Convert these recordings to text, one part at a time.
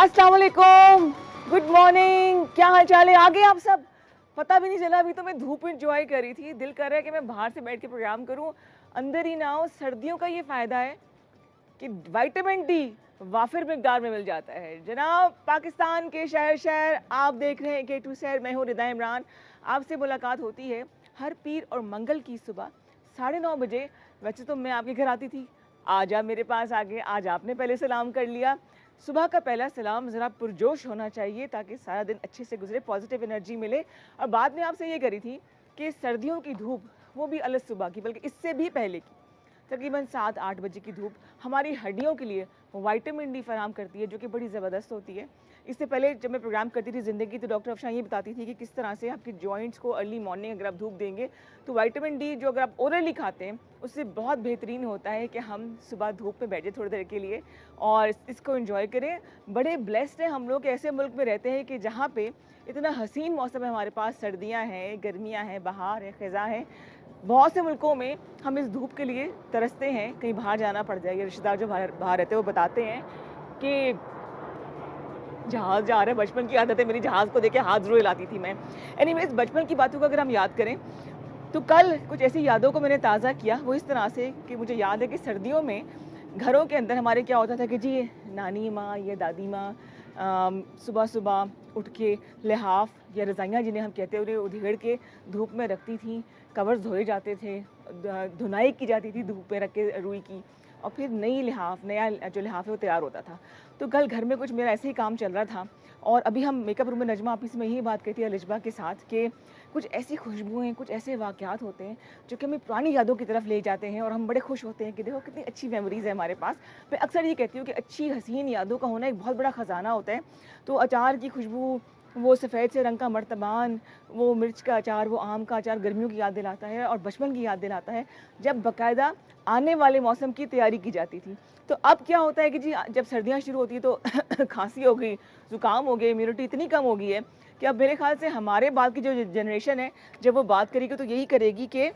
अस्सलाम वालेकुम, good morning, क्या हाल चाल है? आगे आप सब? पता भी नहीं चला, अभी तो मैं धूप इंजॉय कर रही थी। दिल कर रहा है कि मैं बाहर से बैठ के प्रोग्राम करूं, अंदर ही ना हो। सर्दियों का ये फ़ायदा है कि विटामिन डी वाफिर मिकदार में मिल जाता है। जनाब, पाकिस्तान के शहर शहर आप देख रहे हैं के टू शहर, मैं हूँ रिदा इमरान। आपसे मुलाकात होती है हर पीर और मंगल की सुबह 9:30 बजे। वैसे तो मैं आपके घर आती थी, आज आप मेरे पास आ गए, आज आपने पहले सलाम कर लिया। सुबह का पहला सलाम ज़रा पुरजोश होना चाहिए ताकि सारा दिन अच्छे से गुजरे, पॉजिटिव एनर्जी मिले। और बात मैं आपसे ये करी थी कि सर्दियों की धूप, वो भी अलग सुबह की, बल्कि इससे भी पहले की, तकरीबन 7-8 बजे की धूप हमारी हड्डियों के लिए विटामिन डी फराम करती है, जो कि बड़ी ज़बरदस्त होती है। इससे पहले जब मैं प्रोग्राम करती थी ज़िंदगी, तो डॉक्टर अफशान ये बताती थी कि किस तरह से आपकी जॉइंट्स को अर्ली मॉर्निंग अगर आप धूप देंगे तो विटामिन डी जो अगर आप ओरली खाते हैं उससे बहुत बेहतरीन होता है कि हम सुबह धूप में बैठे थोड़ी देर के लिए और इसको एंजॉय करें। बड़े ब्लेस्ड हैं हम लोग, ऐसे मुल्क में रहते हैं कि जहाँ पे इतना हसीन मौसम है हमारे पास, सर्दियाँ हैं, गर्मियाँ हैं, बहार है, ख़ज़ां है। बहुत से मुल्कों में हम इस धूप के लिए तरसते हैं, कहीं बाहर जाना पड़ जाए। ये रिश्तेदार जो बाहर बाहर रहते हैं वो बताते हैं कि जहाज़ जा रहा है। बचपन की आदत है मेरी, जहाज़ को देख के हाथ ज़रूर हिलाती थी मैं। एनीवेज़, बचपन की बातों को अगर हम याद करें तो कल कुछ ऐसी यादों को मैंने ताज़ा किया, वो इस तरह से कि मुझे याद है कि सर्दियों में घरों के अंदर हमारे क्या होता था कि जी नानी माँ या दादी माँ सुबह सुबह उठ के लिहाफ या रज़ाइयाँ जिन्हें हम कहते हैं उन्हें उधेड़ के धूप में रखती थी। कवर्स धोए जाते थे, धुनाई की जाती थी धूप में रख के रुई की, और फिर नई लिहाफ, नया जो लिहाफ है वो तैयार होता था। तो कल घर में कुछ मेरा ऐसे ही काम चल रहा था और अभी हम मेकअप रूम में नजमा ऑफिस में यही बात करती है लिजबा के साथ कि कुछ ऐसी खुशबुएँ, कुछ ऐसे वाक़यात होते हैं जो कि हमें पुरानी यादों की तरफ ले जाते हैं और हम बड़े खुश होते हैं कि देखो कितनी अच्छी मेमोरीज़ है हमारे पास। मैं अक्सर ये कहती हूँ कि अच्छी हसीन यादों का होना एक बहुत बड़ा ख़जाना होता है। तो अचार की खुशबू, वो सफ़ेद से रंग का मर्तबान, वो मिर्च का अचार, वो आम का अचार गर्मियों की याद दिलाता है और बचपन की याद दिलाता है जब बाकायदा आने वाले मौसम की तैयारी की जाती थी। तो अब क्या होता है कि जी जब सर्दियाँ शुरू होती हैं तो खांसी हो गई, ज़ुकाम हो गया, इम्यूनिटी इतनी कम हो गई है कि अब मेरे ख़्याल से हमारे बाद की जो जनरेशन है, जब वो बात करेगी तो यही करेगी कि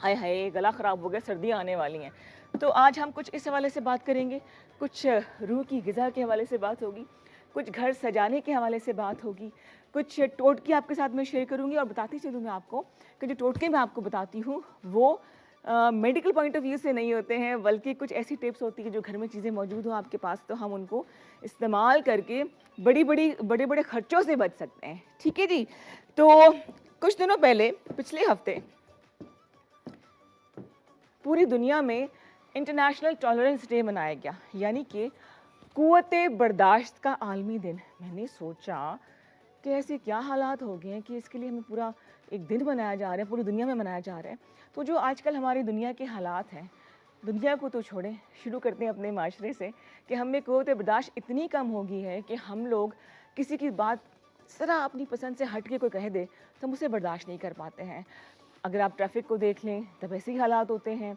हाय हाय गला ख़राब हो गया, सर्दियाँ आने वाली हैं। तो आज हम कुछ इस हवाले से बात करेंगे, कुछ रूह की ग़िज़ा के हवाले से बात होगी, कुछ घर सजाने के हवाले से बात होगी, कुछ टोटके आपके साथ में शेयर करूँगी और बताती चलूँ मैं आपको कि जो टोटके मैं आपको बताती हूँ वो मेडिकल पॉइंट ऑफ व्यू से नहीं होते हैं, बल्कि कुछ ऐसी टिप्स होती है जो घर में चीज़ें मौजूद हो आपके पास तो हम उनको इस्तेमाल करके बड़े-बड़े खर्चों से बच सकते हैं। ठीक है जी? तो कुछ दिनों पहले, पिछले हफ़्ते पूरी दुनिया में इंटरनेशनल टॉलरेंस डे मनाया गया, यानी कि क़ुव्वत बर्दाश्त का आलमी दिन। मैंने सोचा कि ऐसे क्या हालात हो गए हैं कि इसके लिए हमें पूरा एक दिन मनाया जा रहा है, पूरी दुनिया में मनाया जा रहा है। तो जो आजकल हमारी दुनिया के हालात हैं, दुनिया को तो छोड़ें, शुरू करते हैं अपने माशरे से कि हम में क़ुव्वत बर्दाश्त इतनी कम हो गई है कि हम लोग किसी की बात ज़रा अपनी पसंद से हट के कोई कह दे तो हम उसे बर्दाश्त नहीं कर पाते हैं। अगर आप ट्रैफ़िक को देख लें तब ऐसे ही हालात होते हैं।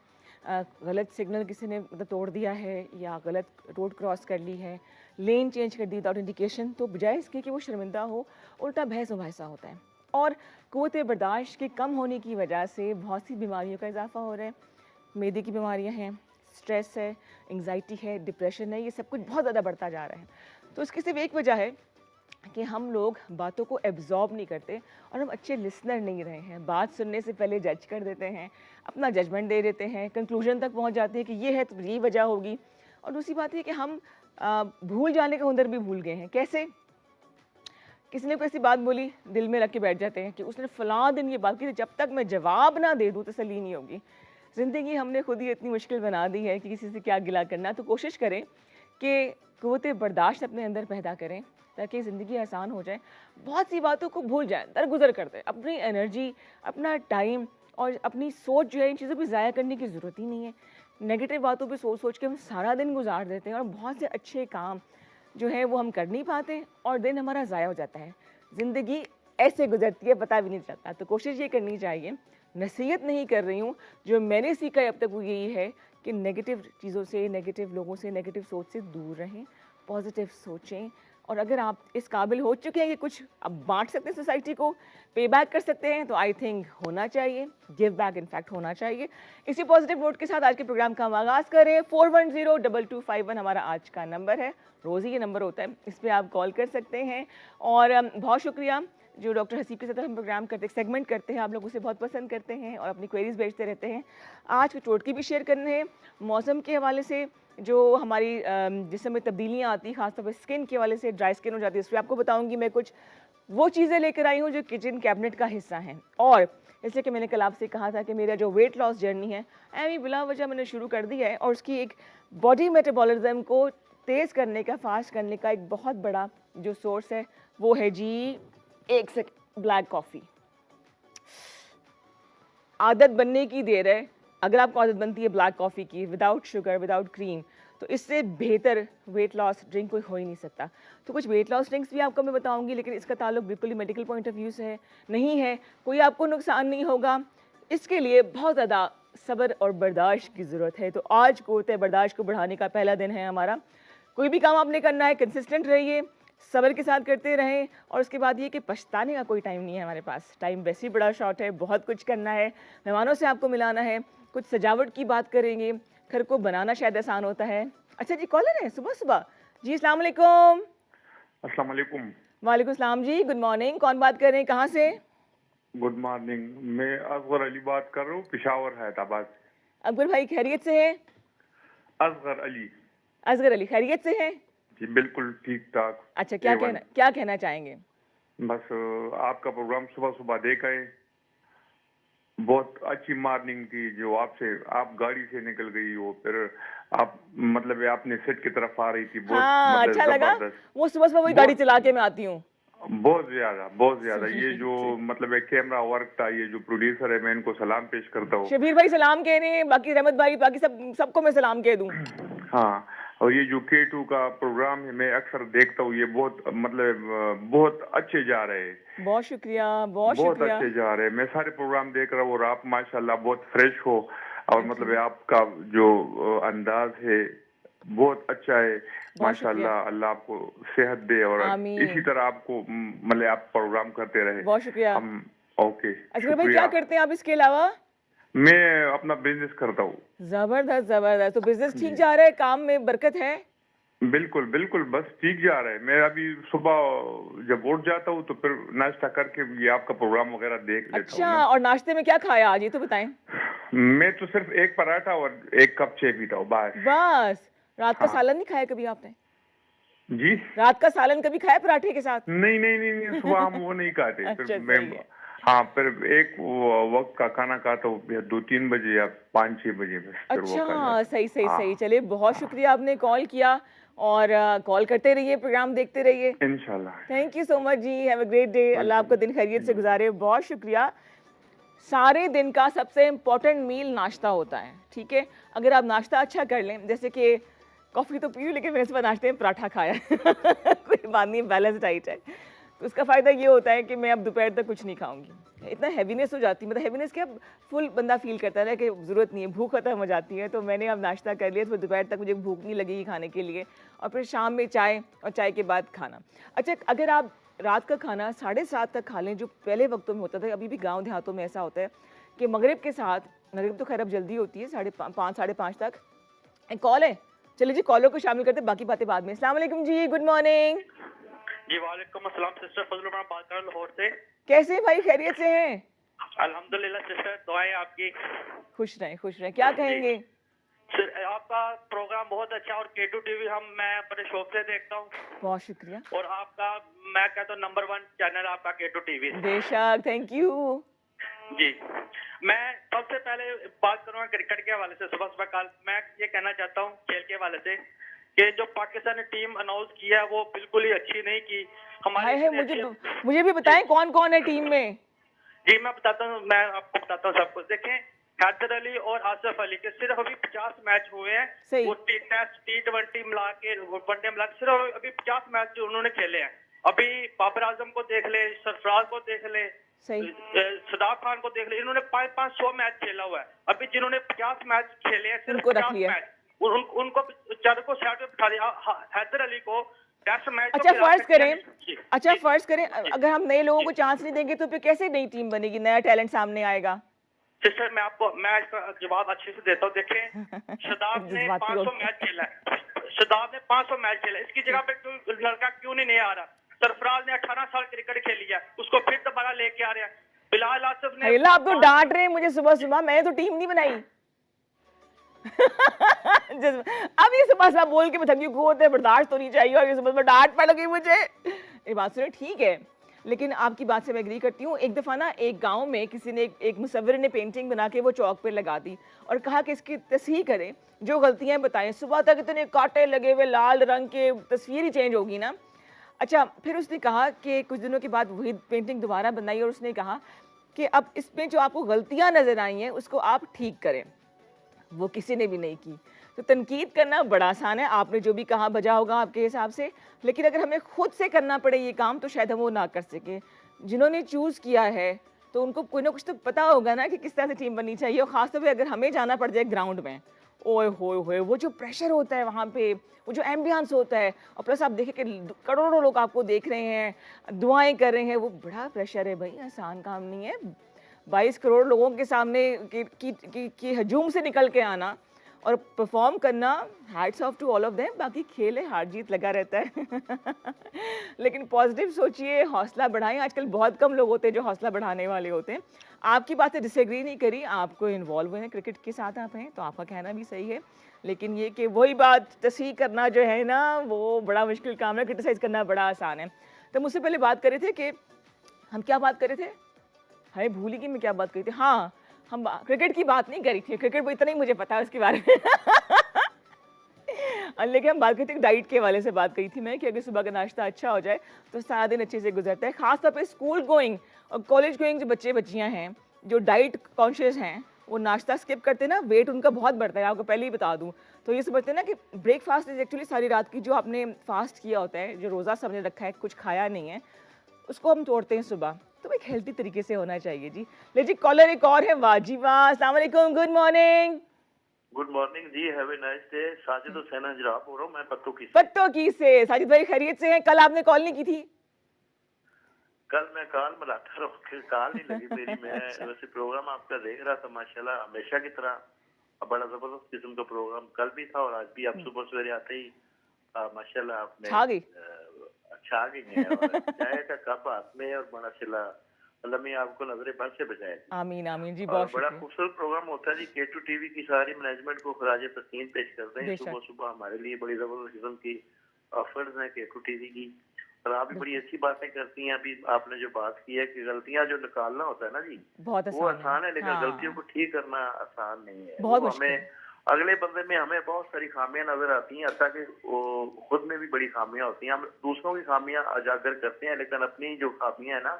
गलत सिग्नल किसी ने मतलब तोड़ दिया है या गलत रोड क्रॉस कर ली है, लेन चेंज कर दी विदाउट इंडिकेशन, तो बजाय इसके कि वो शर्मिंदा हो, उल्टा बहस मुबाहिसा होता है। और क़ुव्वत बर्दाश्त के कम होने की वजह से बहुत सी बीमारियों का इजाफ़ा हो रहा है। मैदे की बीमारियाँ हैं, स्ट्रेस है, एंग्ज़ायटी है, डिप्रेशन है, ये सब कुछ बहुत ज़्यादा बढ़ता जा रहा है। तो इसकी सिर्फ़ एक वजह है कि हम लोग बातों को एब्ज़ॉर्ब नहीं करते और हम अच्छे लिसनर नहीं रहे हैं। बात सुनने से पहले जज कर देते हैं, अपना जजमेंट दे देते हैं, कंक्लूजन तक पहुंच जाते हैं कि ये है तो यही वजह होगी। और दूसरी बात ये कि हम भूल जाने का हुनर भी भूल गए हैं। कैसे? किसी ने कोई ऐसी बात बोली, दिल में रख के बैठ जाते हैं कि उसने फ़लाँ दिन ये बात की थी, जब तक मैं जवाब ना दे दूँ तसल्ली नहीं होगी। ज़िंदगी हमने खुद ही इतनी मुश्किल बना दी है कि किसी से क्या गिला करना। तो कोशिश करें कि क़ुव्वत बर्दाश्त अपने अंदर पैदा करें ताकि ज़िंदगी आसान हो जाए। बहुत सी बातों को भूल जाएँ, दरगुज़र कर दें। अपनी एनर्जी, अपना टाइम और अपनी सोच जो है, इन चीज़ों पे ज़ाया करने की ज़रूरत ही नहीं है। नेगेटिव बातों पे सोच-सोच के हम सारा दिन गुज़ार देते हैं और बहुत से अच्छे काम जो है वो हम कर नहीं पाते और दिन हमारा ज़ाया हो जाता है। ज़िंदगी ऐसे गुज़रती है, पता भी नहीं चलता। तो कोशिश ये करनी चाहिए, नसीहत नहीं कर रही हूँ, जो मैंने सीखा है अब तक वो यही है कि नेगेटिव चीज़ों से, नेगेटिव लोगों से, नेगेटिव सोच से दूर रहें, पॉज़िटिव सोचें, और अगर आप इस काबिल हो चुके हैं कि कुछ अब बांट सकते हैं सोसाइटी को, पे बैक कर सकते हैं, तो आई थिंक होना चाहिए, गिव बैक इनफैक्ट होना चाहिए। इसी पॉजिटिव नोट के साथ आज के प्रोग्राम का हम आगाज़ करें। 410-2251 हमारा आज का नंबर है, रोज़ ही ये नंबर होता है, इस पर आप कॉल कर सकते हैं। और बहुत शुक्रिया जो डॉक्टर हसीब के साथ हम प्रोग्राम करते हैं, सेगमेंट करते हैं, आप लोग उसे बहुत पसंद करते हैं और अपनी क्वेरीज भेजते रहते हैं। आज कुछ टोटके भी शेयर करने हैं मौसम के हवाले से, जो हमारी जिसम में तब्दीलियाँ आती हैं, खासतौर पर स्किन के हवाले से, ड्राई स्किन हो जाती है, इस पर आपको बताऊँगी। मैं कुछ वो चीज़ें लेकर आई हूँ जो किचन कैबिनेट का हिस्सा हैं। और इसलिए कि मैंने कल आपसे कहा था कि मेरा जो वेट लॉस जर्नी है ऐवी बिला वजह मैंने शुरू कर दी है, और उसकी एक बॉडी मेटाबॉलिज्म को तेज़ करने का, फास्ट करने का एक बहुत बड़ा जो सोर्स है वो है जी, एक सेकंड, ब्लैक कॉफ़ी। आदत बनने की देर है। अगर आपको आदत बनती है ब्लैक कॉफ़ी की, विदाउट शुगर, विदाउट क्रीम, तो इससे बेहतर वेट लॉस ड्रिंक कोई हो ही नहीं सकता। तो कुछ वेट लॉस ड्रिंक्स भी आपको मैं बताऊंगी, लेकिन इसका ताल्लुक बिल्कुल ही मेडिकल पॉइंट ऑफ व्यू से है, नहीं है, कोई आपको नुकसान नहीं होगा। इसके लिए बहुत ज़्यादा सब्र और बर्दाश्त की ज़रूरत है। तो आज कोते बर्दाश्त को बढ़ाने का पहला दिन है हमारा। कोई भी काम आपने करना है, कंसिस्टेंट रहिए, सब्र के साथ करते रहें। और उसके बाद ये कि पछताने का कोई टाइम नहीं है हमारे पास, टाइम वैसे ही बड़ा शॉर्ट है, बहुत कुछ करना है, मेहमानों से आपको मिलाना है, कुछ सजावट की बात करेंगे, घर को बनाना शायद आसान होता है। अच्छा जी, कॉलर है सुबह सुबह जी, अस्सलाम वालेकुम। अस्सलाम वालेकुम। वालेकुम सलाम जी, गुड मॉर्निंग। कौन बात कर रहे हैं, कहाँ से? गुड मॉर्निंग, मैं असगर अली बात कर रहा हूँ, पेशावर हैदराबाद से। अकबर भाई खैरियत से हैं? असगर अली। असगर अली खैरियत से हैं? जी बिल्कुल ठीक ठाक। अच्छा, क्या कहना चाहेंगे? बस आपका प्रोग्राम सुबह सुबह देखा है, बहुत अच्छी मॉर्निंग थी। जो आप गाड़ी से निकल गई हो, फिर आप मतलब आपने सेट की तरफ आ रही थी, बहुत हाँ, मतलब अच्छा लगा। जबरदस्त। वो सुबह सुबह वही गाड़ी चला के मैं आती हूँ। बहुत ज्यादा ये जो जी। मतलब एक कैमरा वर्क था, ये जो प्रोड्यूसर है, मैं इनको सलाम पेश करता हूँ। शबीर भाई सलाम कह रहे हैं, बाकी रहमत भाई, बाकी सबको मैं सलाम कह दूं। हाँ, और ये जो K2 का प्रोग्राम है, मैं अक्सर देखता हूँ, ये बहुत मतलब बहुत अच्छे जा रहे हैं। बहुत शुक्रिया, बहुत बहुत शुक्रिया। अच्छे जा रहे हैं, मैं सारे प्रोग्राम देख रहा हूँ, और आप माशाल्लाह बहुत फ्रेश हो, और Thank मतलब you। आपका जो अंदाज है बहुत अच्छा है बहुत शुक्रिया। माशाल्लाह। अल्लाह आपको सेहत दे, और इसी आमीन। तरह आपको मतलब आप प्रोग्राम करते रहे। बहुत शुक्रिया। हम ओके, असगर भाई क्या शुक्रिया। करते हैं आप इसके अलावा? मैं अपना बिजनेस करता हूँ। जबरदस्त जबरदस्त। तो बिजनेस ठीक जी जा रहा है, काम में बरकत है? बिल्कुल बिल्कुल, बस ठीक जा रहा है। मैं अभी सुबह जब उठ जाता हूँ तो फिर नाश्ता करके ये आपका प्रोग्राम वगैरह देख लेता हूँ अच्छा, ना। और नाश्ते में क्या खाया आज, ये तो बताएं। मैं तो सिर्फ एक पराठा और एक कप चाय पीता हूँ बस। बस? रात का हाँ सालन नहीं खाया कभी आपने? जी, रात का सालन कभी खाया पराठे के साथ? नहीं, सुबह हम वो नहीं खाते। फिर अच्छा, मैं सही है। हाँ, फिर एक वक्त का खाना खाता हूँ, या 2-3 बजे या 5-6 बजे, बस फिर वो खा अच्छा, जाता सही सही हूँ। सही। हाँ, चलिए, बहुत शुक्रिया आपने कॉल किया, और कॉल करते रहिए, प्रोग्राम देखते रहिए। इंशाल्लाह। Thank you so much ji, have a great day. अल्लाह आपका दिन खैरियत से गुजारे। बहुत शुक्रिया। सारे दिन का सबसे इम्पोर्टेंट मील नाश्ता होता है, ठीक है? अगर आप नाश्ता अच्छा कर लें, जैसे कि कॉफ़ी तो पी, लेकिन मैंने सुबह नाश्ते में पराठा खाया कोई बात नहीं, बैलेंस डाइट है। तो उसका फ़ायदा ये होता है कि मैं अब दोपहर तक कुछ नहीं खाऊंगी। इतना हैवीनेस हो जाती है, मतलब हैवीनेस क्या, फुल बंदा फील करता है ना कि ज़रूरत नहीं है, भूख खत्म हो जाती है। तो मैंने अब नाश्ता कर लिया, तो दोपहर तक मुझे भूख नहीं लगेगी खाने के लिए, और फिर शाम में चाय, और चाय के बाद खाना। अच्छा, अगर आप रात का खाना 7:30 तक खा लें, जो पहले वक्तों में होता था, अभी भी गांव देहातों में ऐसा होता है कि मगरिब के साथ, मगरिब तो खैर अब जल्दी होती है, 5:30 साढ़े 5 तक। एक कॉल है, चलिए जी, कॉलों को शामिल करते हैं, बाकी बातें बाद में। अस्सलाम वालेकुम जी, गुड मॉर्निंग। जी वालेकुम अस्सलाम सिस्टर, फजल उमर बात कर रहा हूं लाहौर से। कैसे हैं भाई, खैरियत से हैं? अल्हम्दुलिल्लाह सिस्टर, दुआएं आपकी। खुश रहें, खुश रहें। क्या जी कहेंगे? सर, आपका प्रोग्राम बहुत अच्छा, और K2 टीवी मैं अपने शौक से देखता हूँ, बहुत शुक्रिया। और आपका मैं कहता हूँ नंबर 1 चैनल आपका K2 टीवी। बेशक, थैंक यू। जी, मैं सबसे पहले बात करूँगा क्रिकेट के हवाले से। सुबह सुबह कल मैं ये कहना चाहता हूँ खेल के हवाले से कि जो पाकिस्तान ने टीम अनाउंस की है वो बिल्कुल ही अच्छी नहीं की। हाय हाय, हमारे मुझे भी बताएं कौन कौन है टीम में। जी मैं आपको बताता हूँ सब कुछ। देखें, हैदर अली और आसिफ अली के सिर्फ अभी 50 मैच हुए हैं। सही। वो टेस्ट T20 मिला के, वनडे मिला के सिर्फ अभी 50 मैच जो उन्होंने खेले हैं। अभी बाबर आजम को देख ले, सरफराज को देख ले, सही। सदाब खान को देख ले, इन्होंने 500 मैच खेला हुआ है। अभी जिन्होंने 50 मैच खेले हैं, सिर्फ उनको रख 50 लिया। मैच, उनको चारों को साइड पे बिठा दिया। हैदर अली को टेस्ट मैच अच्छा फर्ज करें, अच्छा फर्ज करें अगर हम नए लोगों को चांस नहीं देंगे तो फिर कैसे नई टीम बनेगी, नया टैलेंट सामने आएगा? सिस्टर मैं इसका जवाब अच्छे से देता हूँ। देखें, शदाब ने जज्बाती हो 500 गए। मैच खेला है, शदाब ने 500 मैच खेला है। इसकी जगह पे लड़का क्यों नहीं आ रहा? सरफराज ने 18 साल क्रिकेट खेली है, उसको फिर दोबारा लेके आ रहे हैं। बिलाल आसिफ ने अल्लाह, आप तो डांट रहे हैं मुझे सुबह सुबह, मैंने तो टीम नहीं बनाई। अब ये सुबह सुबह बोल के मैं थकी को होते बर्दाश्त तो नहीं चाहिए, और ये सुबह सुबह डांट पड़ गई मुझे। ये बात सुनिए, ठीक है, लेकिन आपकी बात से मैं एग्री करती हूँ। एक दफ़ा ना एक गांव में किसी ने एक मुसव्विर ने पेंटिंग बना के वो चौक पे लगा दी और कहा कि इसकी तस्हीह करें, जो गलतियां बताएं। सुबह तक इतने कांटे लगे हुए लाल रंग के, तस्वीर ही चेंज होगी ना। अच्छा, फिर उसने कहा कि कुछ दिनों के बाद वही पेंटिंग दोबारा बनाई और उसने कहा कि अब इसमें जो आपको गलतियां नज़र आई हैं उसको आप ठीक करें। वो किसी ने भी नहीं की। तो तनकीद करना बड़ा आसान है, आपने जो भी कहा बजा होगा आपके हिसाब से, लेकिन अगर हमें खुद से करना पड़े ये काम तो शायद हम वो ना कर सकें। जिन्होंने चूज़ किया है तो उनको कोई ना कुछ तो पता होगा ना कि किस तरह से टीम बननी चाहिए, और ख़ासतौर पे अगर हमें जाना पड़ जाए ग्राउंड में, ओए होए वो जो प्रेशर होता है वहाँ पे, वो जो एम्बियंस होता है, और प्लस आप देखें कि करोड़ों लोग आपको देख रहे हैं, दुआएं कर रहे हैं, वो बड़ा प्रेशर है भाई, आसान काम नहीं है। 22 करोड़ लोगों के सामने की हजूम से निकल के आना और परफॉर्म करना, hats off to all of them. बाकी खेल है, हार जीत लगा रहता है। लेकिन पॉजिटिव सोचिए, हौसला बढ़ाएं। आजकल बहुत कम लोग होते हैं जो हौसला बढ़ाने वाले होते हैं। आपकी बातें डिसएग्री नहीं करी, आपको इन्वॉल्व हुए हैं क्रिकेट के साथ आप हैं, तो आपका कहना भी सही है, लेकिन ये कि वही बात तस्हीह करना जो है ना वो बड़ा मुश्किल काम है, क्रिटिसाइज करना बड़ा आसान है। तो मुझसे पहले बात कर रहे थे कि हम क्या बात कर रहे थे, हाय भूल ही गई मैं क्या बात करी थी। हाँ, हम क्रिकेट की बात नहीं करी थी, क्रिकेट वो इतना ही मुझे पता है उसके बारे में। लेकिन हम बात करते डाइट के वाले से बात करी थी मैं कि अगर सुबह का नाश्ता अच्छा हो जाए तो सारा दिन अच्छे से गुजरता है। खासतौर पे स्कूल गोइंग और कॉलेज गोइंग जो बच्चे बच्चियां हैं जो डाइट कॉन्शियस हैं, वो नाश्ता स्किप करते ना, वेट उनका बहुत बढ़ता है, आपको पहले ही बता दूं। तो ये समझते हैं ना कि ब्रेकफास्ट इज एक्चुअली सारी रात की जो आपने फास्ट किया होता है, जो रोज़ा सबने रखा है, कुछ खाया नहीं है, उसको हम तोड़ते हैं सुबह। तो एक हेल्थी तरीके से होना चाहिए जी। ले जी, कॉलर एक और है, वाह जी वाह, अस्सलाम वालेकुम, गुड मॉर्निंग। गुड मॉर्निंग जी, have a nice day. Sajid Hussain Hazra बोल रहा हूँ मैं, पत्तों की। पत्तों की से साजिद भाई खैरियत से हैं? कल आपने कॉल नहीं की थी? कल मैं कॉल मिलाता रहा, फिर कॉल नहीं लगी मेरी। मैं वैसे प्रोग्राम आपका देख रहा था, माशाल्लाह हमेशा की तरह बड़ा जबरदस्त किस्म का प्रोग्राम कल भी था और आज भी। आप सुबह सवेरे आते ही माशाल्लाह आपने छा गई। अच्छा आ गई है, और चाय का कप हाथ में है, और माशाल्लाह अल्लाह में आपको नजरे बद से बचाए। आमीन आमीन जी, और बहुत बड़ा शुक्रिया। खूबसूरत प्रोग्राम होता है जी। K2 टीवी की सारी मैनेजमेंट को खराज तस्लीम पेश करते हैं। बेशक। सुबह सुबह हमारे लिए बड़ी जबरदस्त किस्म की ऑफर्स हैं K2 टीवी की, और आप भी बड़ी अच्छी बातें करती हैं। अभी आपने जो बात की है कि गलतियां जो निकालना होता है ना जी, बहुत वो आसान आसान है, लेकिन हाँ। गलतियों को ठीक करना आसान नहीं है। बहुत वो मुश्किल हमें अगले बंदे में हमें बहुत सारी खामियां नजर आती हैं, हत्ता कि वो खुद में भी बड़ी खामियां होती हैं। हम दूसरों की खामियां उजागर करते हैं, लेकिन अपनी जो खामियां है ना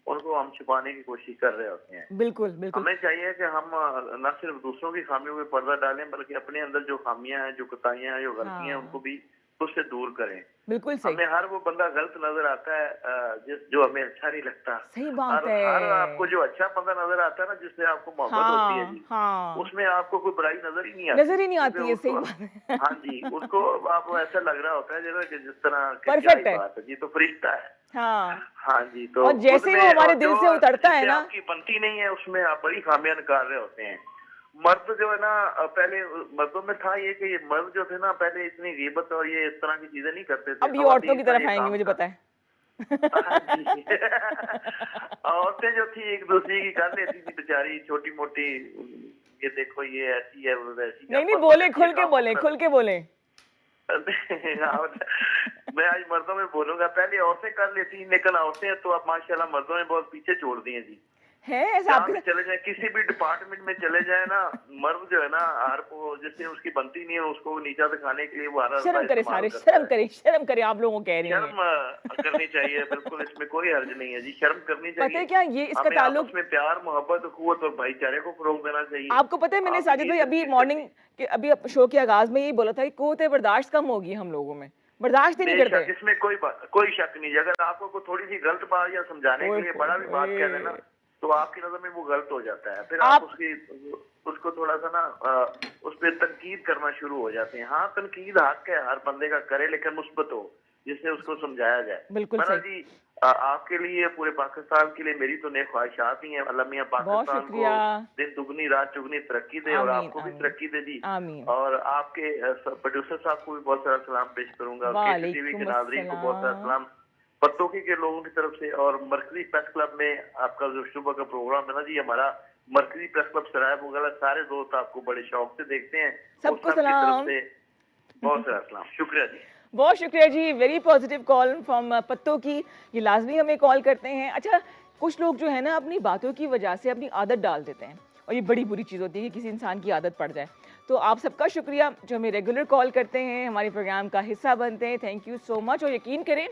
उनको हम छुपाने की कोशिश कर रहे होते हैं। बिल्कुल बिल्कुल। हमें चाहिए कि हम न सिर्फ दूसरों की खामियों पे पर्दा डालें, बल्कि अपने अंदर जो खामियां हैं, जो कोताहियां हैं, जो गलतियां हैं, हाँ। उनको भी उससे दूर करें। बिल्कुल सही। हमें हर वो बंदा गलत नजर आता है जो हमें अच्छा नहीं लगता, सही बात और है। हर आपको जो अच्छा बंदा नजर आता है ना, जिससे आपको मोहब्बत होती है हाँ जी, हाँ, उसमें आपको कोई बुराई नजर ही नहीं आती। नजर ही नहीं आती है, क्योंकि सही उसको- बात है। हाँ जी, उसको आपको ऐसा लग रहा होता है जैसे कि जिस तरह की क्या Perfect ही है। बात है जी, तो फरिश्ता है। हाँ, हाँ जी, तो और जैसे ही खुद वो में हमारे और दिल जो से उतरता है जिससे ना, आपकी बनती नहीं है, उसमें आप बड़ी खामियां निकाल रहे होते हैं। मर्द जो है ना, पहले मर्दों में था ये कि ये मर्द जो थे ना, पहले इतनी गीबत और ये इस तरह की चीजें नहीं करते थे। अब ये औरतों की तरफ आएंगे, मुझे पता है। हाँ जी। औरतें जो थी एक दूसरे की कर लेती थी बेचारी, छोटी मोटी, ये देखो ये ऐसी है वो वैसी है। नहीं नहीं, बोले खुल के बोले, खुल के बोले। मैं आज मर्दों में बोलूंगा, पहले औरतें कर लेती, लेकिन औरतें तो अब माशाल्लाह मर्दों ने बहुत पीछे छोड़ दी हैं जी। है ऐसा जहाँ आपके भी चले जाए, किसी भी डिपार्टमेंट में चले जाए ना, मर्द जो है ना, हर को जिससे उसकी बनती नहीं है उसको नीचा दिखाने के लिए वो हर शर्म करे सारे, शर्म करे, आप लोगों को कह रही हैं। शर्म करनी चाहिए, बिल्कुल इसमें कोई हर्ज नहीं है जी, शर्म करनी चाहिए। पता है क्या, ये इसका हमें ताल्लुक, आपस में प्यार, मोहब्बत, अखुवत और भाईचारे को फरोग देना चाहिए। आपको पता है मैंने आप साजिद भाई ये अभी सब मॉर्निंग के अभी शो के आगाज में यही बोला था कि कुव्वत बर्दाश्त कम होगी हम लोगों में, बर्दाश्त ही नहीं बेशक, करते। इसमें कोई शक नहीं है। अगर आपको कोई थोड़ी सी गलत बात या समझाने के लिए बड़ा भी बात कह देना, तो आपकी नजर में वो गलत हो जाता है। फिर आप उसको थोड़ा सा ना उस पर तनकीद करना शुरू हो जाते हैं। हाँ, तनकीद हक है, हर बंदे का करे, लेकिन मुस्बत हो। जिससे उसको समझाया जाए। बिल्कुल मना सही। जी, आपके लिए, पूरे पाकिस्तान के लिए मेरी तो नेक ख्वाहिशात ही हैं। अल्लाह मियां बहुत पाकिस्तान को शुक्रिया। दिन दुगनी रात चुगनी तरक्की दे और आमीन, आपको भी आमीन, तरक्की दे जी। आमीन। और आपके प्रोड्यूसर साहब को भी बहुत सारा सलाम पेश करूंगा, केटी टीवी के वालेकुम नाजरीन को बहुत सारा अस्सलाम। सलाम, पत्तोकी के लोगों की तरफ से। और मरकजी प्रेस क्लब में आपका जो सुबह का प्रोग्राम है ना जी, हमारा मरकजी प्रेस क्लब सराय मुगल, सारे दोस्त आपको बड़े शौक से देखते हैं। उस सबको सब की तरफ सलाम। से बहुत सारा सलाम, शुक्रिया जी। बहुत शुक्रिया जी, वेरी पॉजिटिव कॉल फ्रॉम पत्तों की। ये लाजमी हमें कॉल करते हैं। अच्छा, कुछ लोग जो है ना अपनी बातों की वजह से अपनी आदत डाल देते हैं और ये बड़ी बुरी चीज़ होती है कि किसी इंसान की आदत पड़ जाए। तो आप सबका शुक्रिया जो हमें रेगुलर कॉल करते हैं, हमारे प्रोग्राम का हिस्सा बनते हैं, थैंक यू सो मच। और यकीन करें,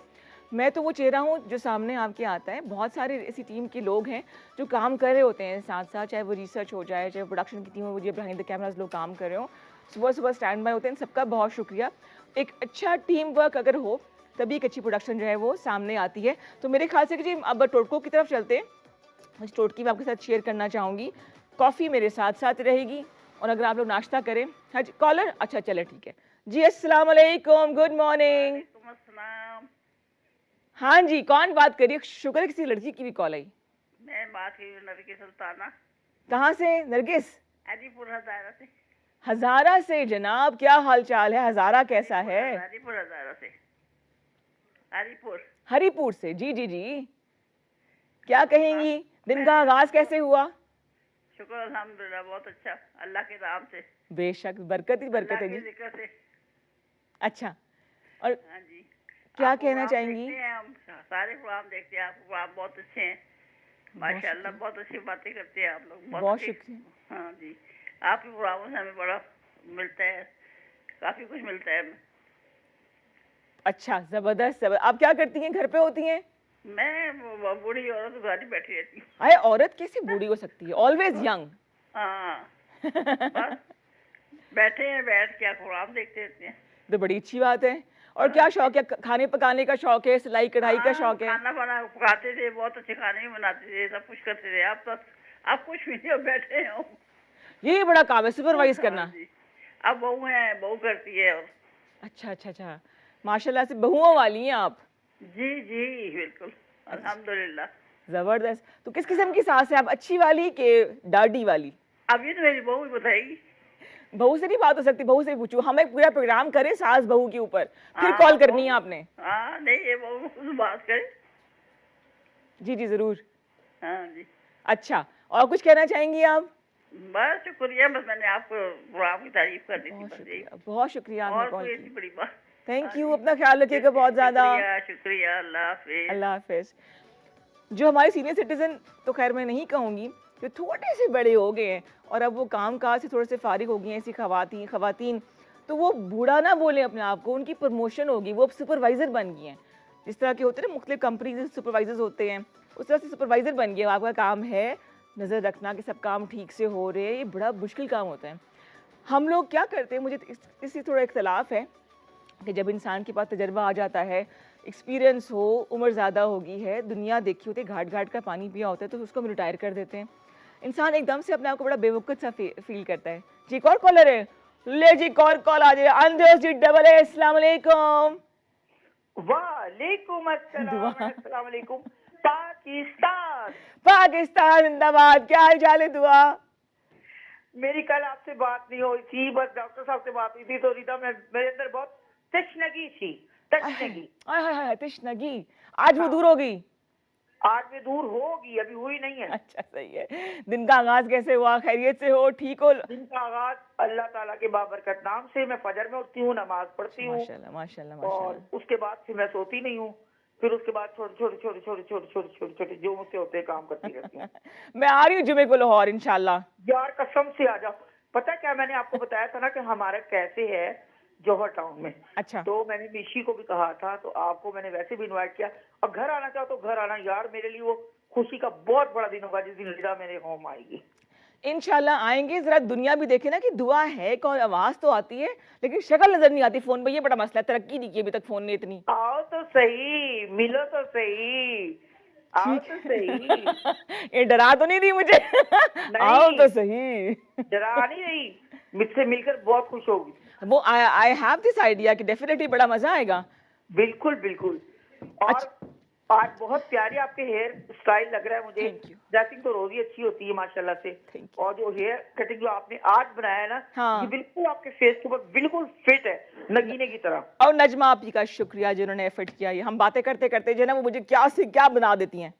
मैं तो वो चेहरा हूँ जो सामने आपके आता है। बहुत सारे ऐसी टीम के लोग हैं जो काम कर रहे होते हैं साथ साथ, चाहे वो रिसर्च हो जाए, चाहे प्रोडक्शन की टीम हो, जो बिहाइंड द कैमराज लोग काम कर रहे हो, सुबह सुबह स्टैंड बाय होते हैं। सबका बहुत शुक्रिया। एक अच्छा टीम वर्क अगर हो तभी एक अच्छी प्रोडक्शन जो है वो सामने आती है। तो मेरे ख्याल से कि जी अब टोटकों की तरफ चलते हैं। इस टोटकी मैं आपके साथ शेयर करना चाहूँगी। कॉफ़ी मेरे साथ साथ रहेगी और अगर आप लोग नाश्ता करें। हाँ जी, कॉलर, अच्छा चले ठीक है जी। अस्सलाम वालेकुम, गुड मॉर्निंग। हाँ जी, कौन बात करिए? शुक्र है किसी लड़की की भी कॉल आई। मैं बात की नरगिस सुल्ताना, कहाँ से नरगिस? हाजीपुर हजारा से। हजारा से। जनाब क्या हाल चाल है? हजारा कैसा है? हाजीपुर हजारा से। हाजीपुर। हरिपुर से। जी जी जी, क्या कहेंगी? दिन का आगाज कैसे हुआ? शुक्र अल्हम्दुलिल्लाह, बहुत अच्छा, अल्लाह के नाम से, बेशक, बरकत ही बरकत अल्लाह है के जी। जिक्र से। अच्छा, और हाँ जी। क्या आप कहना प्रोग्राम चाहेंगी? देखते हैं, हम सारे प्रोग्राम देखते हैं, आपके प्रोग्राम बहुत अच्छे हैं माशाल्लाह, बहुत अच्छी बातें करते हैं आप लोग। बहुत अच्छी- शुक्रिया। हाँ जी, आपके प्रोग्रामों से हमें बड़ा मिलता है, काफी कुछ मिलता है हमें। अच्छा, जबरदस्त जबरदस्त। आप क्या करती हैं? घर पे होती हैं? मैं बूढ़ी औरत घर ही बैठी रहती हूँ। अरे औरत कैसे बूढ़ी हो सकती है? Always young. हाँ, बस बैठे हैं, बैठ के प्रोग्राम देखते रहते हैं। तो बड़ी अच्छी बात है। और क्या शौक है? खाने पकाने का शौक है? सिलाई कढ़ाई का हाँ, शौक है? खाना बना पकाते थे, बहुत अच्छे खाने भी बनाते थे, सब कुछ करते थे। आप कुछ भी नहीं, अब बैठे हो। यही बड़ा काम है, सुपरवाइज करना। हाँ जी, अब बहू है, बहू करती है। और अच्छा अच्छा अच्छा, माशाल्लाह से बहुओं वाली हैं आप। जी जी बिल्कुल, अल्हम्दुलिल्लाह। जबरदस्त। तो किस किस्म की सास है आप? अच्छी वाली के डाडी वाली? अभी तो मेरी बहू ही बताएगी। बहू से नहीं बात हो सकती? बहू से पूछो। हम एक पूरा प्रोग्राम करें सास बहू के ऊपर, फिर हाँ, कॉल करनी है बहू- आपने। हाँ नहीं, ये बहू बात करे। जी जी जरूर। हाँ जी, अच्छा, और कुछ कहना चाहेंगी आप? बस शुक्रिया, बस मैंने आपको प्रोग्राम की तारीफ करनी थी, बहुत बस यही। शुक्रिया, बहुत शुक्रिया और आपने कॉल कोई ऐसी की। बड़ी बात। थैंक यू, अपना ख्याल रखिएगा बहुत ज़्यादा। शुक्रिया शुक्रिया, अल्लाह हाफिज। अल्लाह हाफिज। जो हमारे सीनियर सिटीजन, तो खैर मैं नहीं कहूँगी, जो थोड़े से बड़े हो गए हैं और अब वो काम काज से थोड़े से फारिग हो गई हैं, ऐसी खवातीन, तो वो बूढ़ा ना बोलें अपने आप को। उनकी प्रमोशन होगी, वो अब सुपरवाइज़र बन गई हैं। जिस तरह के होते हैं ना मुख्तलिफ कंपनीज में सुपरवाइजर्स होते हैं, उस तरह से सुपरवाइज़र बन गए। आपका काम है नज़र रखना कि सब काम ठीक से हो रहे हैं। ये बड़ा मुश्किल काम होता है। हम लोग क्या करते हैं, मुझे इससे थोड़ा इख्तलाफ है कि जब इंसान के पास तजर्बा आ जाता है, एक्सपीरियंस हो, उम्र ज़्यादा होगी है, दुनिया देखी होती है, घाट घाट का पानी पिया होता है, तो उसको हम रिटायर कर देते हैं। इंसान एकदम से अपने आप को बड़ा बेवकूफ़ सा फील करता है। जी, एक और कॉलर है, ले जी, एक और कॉल आ जाए। अंदर जी, डबल ए, अस्सलाम वालेकुम। वालेकुम दुआ। अस्सलाम वालेकुम। पाकिस्तान, पाकिस्तान जिंदाबाद। क्या हाल चाल है? दुआ। मेरी कल आपसे बात नहीं हुई थी, बस डॉक्टर साहब से बात हुई थी, तो रिदा में मेरे अंदर बहुत तशनगी थी, तशनगी। हाय हाय हाय, तशनगी आज वो दूर हो गई? आज भी दूर होगी, अभी हुई नहीं है। अच्छा, सही है। दिन का आगाज कैसे हुआ? खैरियत से हो? ठीक हो? दिन का आगाज अल्लाह ताला के बाबरकत नाम से। मैं फजर में उठती हूँ, नमाज पढ़ती हूँ, माशाल्लाह माशाल्लाह और माशाल्लाह। उसके बाद फिर मैं सोती नहीं हूँ। फिर उसके बाद छोटे जो मुझसे होते हैं काम करती रहती हूँ। मैं आ रही हूँ जुमे को लाहौर इंशाल्लाह। यार कसम से आ जाओ। पता क्या, मैंने आपको बताया था ना कि हमारा कैसे है जौहर टाउन में। अच्छा, तो मैंने निशी को भी कहा था, तो आपको मैंने वैसे भी इनवाइट किया। और घर आना चाहो तो घर आना यार, मेरे लिए वो खुशी का बहुत बड़ा दिन होगा जिस दिन लीला मेरे होम आएगी। इंशाल्लाह आएंगे। जरा दुनिया भी देखे ना कि दुआ है कौन। आवाज तो आती है लेकिन शक्ल नजर नहीं आती फोन पे। ये बड़ा मसला है, तरक्की नहीं की अभी तक फोन ने इतनी। आओ तो सही, मिलो तो सही, आओ तो सही। ये डरा तो नहीं दी मुझे? आओ तो सही। डरा नहीं रही, मुझसे मिलकर बहुत खुश होगी। वो आई हैव दिस आइडिया कि डेफिनेटली बड़ा मजा आएगा। बिल्कुल बिल्कुल। और आज बहुत प्यारे आपके हेयर स्टाइल लग रहा है मुझे। Thank you. ड्रेसिंग तो रोज ही अच्छी होती है माशाल्लाह से। Thank और जो हेयर कटिंग जो आपने आज बनाया है ना, हाँ। ये बिल्कुल आपके फेस के ऊपर बिल्कुल फिट है, नगीने की तरह। और नजमा आपी का शुक्रिया जिन्होंने एफर्ट किया। ये हम बातें करते करते जो है ना वो मुझे क्या से क्या बना देती हैं।